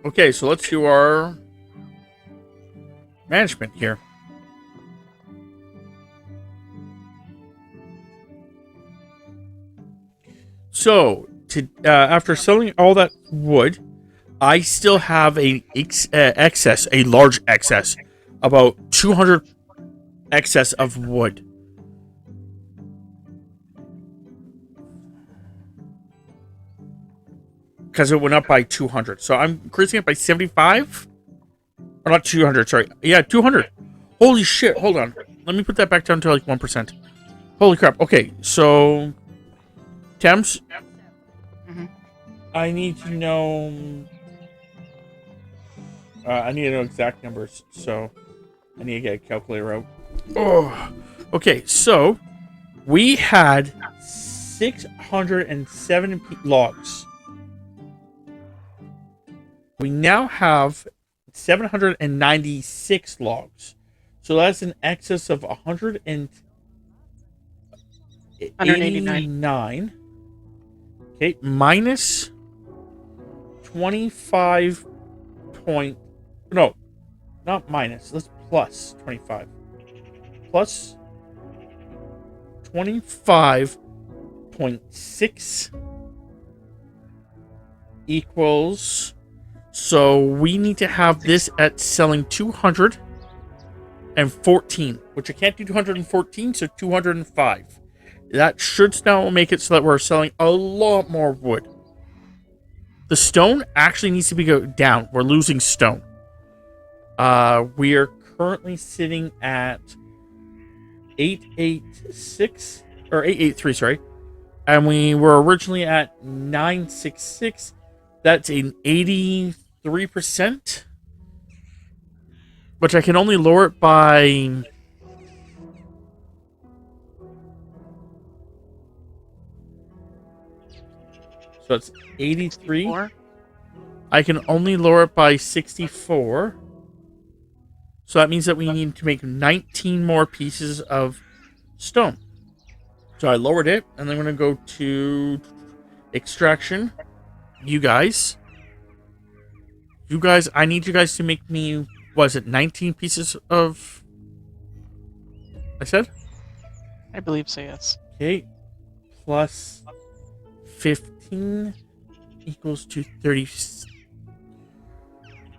Okay, so let's do our management here. So, after selling all that wood, I still have a large excess, about 200 excess of wood. Because it went up by 200. So I'm increasing it by 75? Or not 200, sorry. Yeah, 200. Holy shit, hold on. Let me put that back down to like 1%. Holy crap. Okay, so... Temps? I need to know... I need to know exact numbers, so I need to get a calculator out. Oh, okay, so we had 607 logs. We now have 796 logs. So that's an excess of 189. Okay, minus 25 point... No, not minus. Let's plus 25. Plus 25.6 equals... So we need to have this at selling 214, which I can't do 214, so 205. That should now make it so that we're selling a lot more wood. The stone actually needs to be go down. We're losing stone. We are currently sitting at 886 or 883, sorry. And we were originally at 966. That's an 83%. Which I can only lower it by... So it's 83. 64? I can only lower it by 64. So that means that we need to make 19 more pieces of stone. So I lowered it, and then I'm going to go to extraction. You guys, I need you guys to make me, was it 19 pieces of... I said? I believe so, yes. Okay. Plus 15 equals to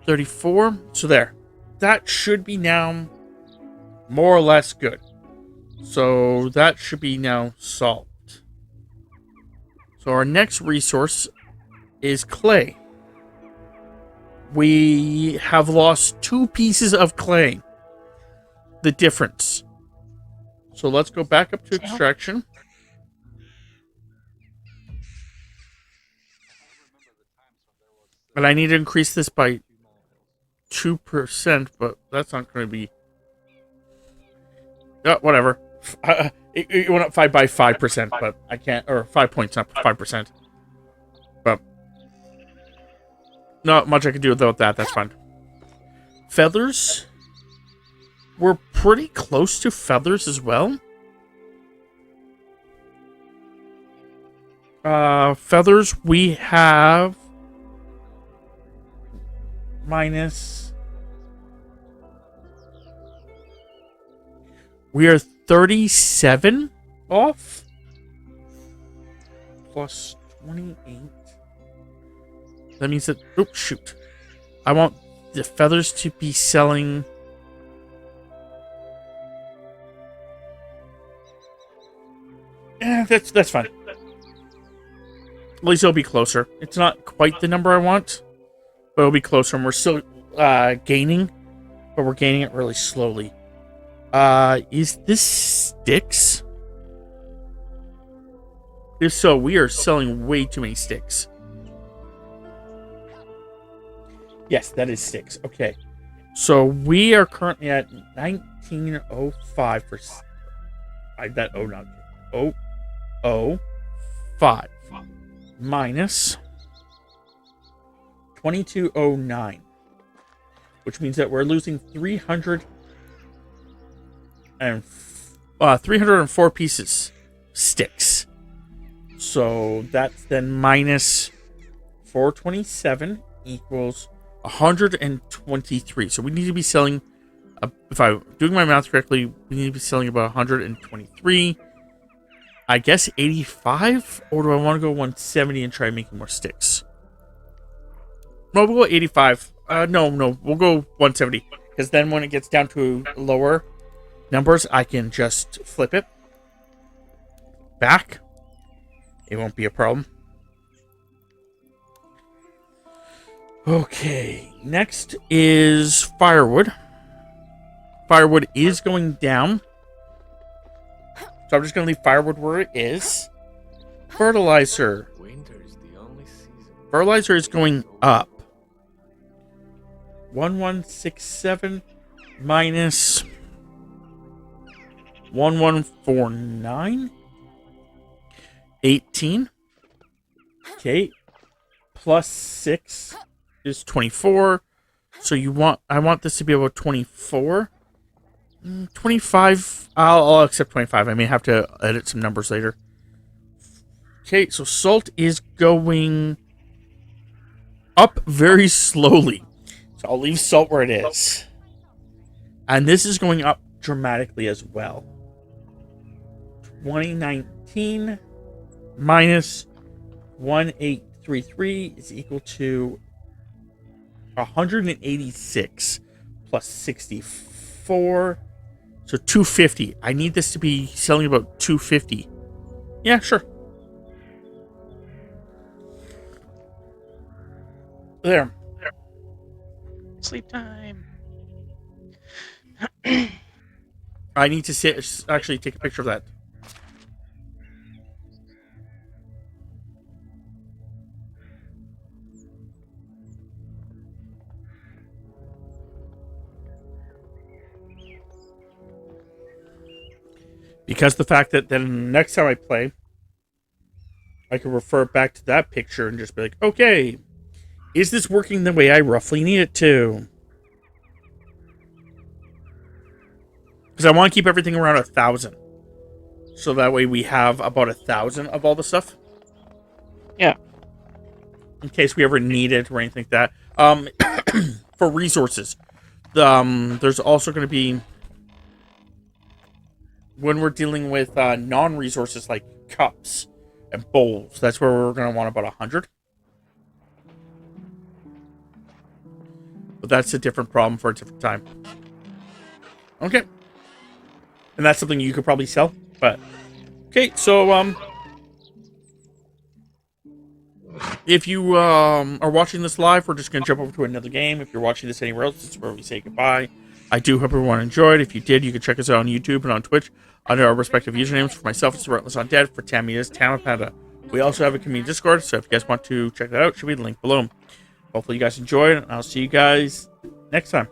34. So there. That should be now more or less good. So that should be now solved. So our next resource is clay. We have lost 2 pieces of clay. The difference. So let's go back up to extraction. And I need to increase this by 2%, but that's not going to be... whatever. It went up 5%, but I can't... Or 5 points, not 5%. But... not much I can do without that, that's fine. Feathers. We're pretty close to feathers as well. Feathers, we have... minus... We are 37 off. Plus 28. That means that... oops, shoot. I want the feathers to be selling... that's fine. At least it'll be closer. It's not quite the number I want, but it'll be closer, and we're still gaining, but we're gaining it really slowly. Is this sticks? If so, we are selling way too many sticks. Yes, that is sticks. Okay. So we are currently at 1905 for... that oh not 005 minus 2209, which means that we're losing 304 pieces sticks. So that's then minus 427 equals 123. So we need to be selling, if I'm doing my math correctly, we need to be selling about 123. I guess 85, or do I want to go 170 and try making more sticks? No, we'll go 85. No, we'll go 170, because then when it gets down to lower numbers, I can just flip it back. It won't be a problem. Okay, next is firewood. Firewood is going down. So I'm just going to leave firewood where it is. Fertilizer. Winter is the only season. Fertilizer is going up. 1167 minus 1149. 18. Okay. Plus 6 is 24. So I want this to be about 24. 25. I'll accept 25. I may have to edit some numbers later. Okay, so salt is going up very slowly. So I'll leave salt where it is. And this is going up dramatically as well. 2019 minus 1833 is equal to 186 plus 64. So 250. I need this to be selling about 250. Yeah, sure. There. Sleep time. I need to actually take a picture of that. Because the fact that then next time I play, I can refer back to that picture and just be like, okay, is this working the way I roughly need it to? Because I want to keep everything around 1,000. So that way we have about 1,000 of all the stuff. Yeah. In case we ever need it or anything like that. For resources. There's also going to be... When we're dealing with non-resources like cups and bowls, that's where we're going to want about 100. But that's a different problem for a different time. Okay. And that's something you could probably sell. But okay, so if you are watching this live, we're just going to jump over to another game. If you're watching this anywhere else, this is where we say goodbye. I do hope everyone enjoyed. If you did, you can check us out on YouTube and on Twitch under our respective usernames. For myself, it's Relentless Undead. For Tammy, it's Tamapanda. We also have a community Discord, so if you guys want to check that out, should be the link below. Hopefully you guys enjoyed, and I'll see you guys next time.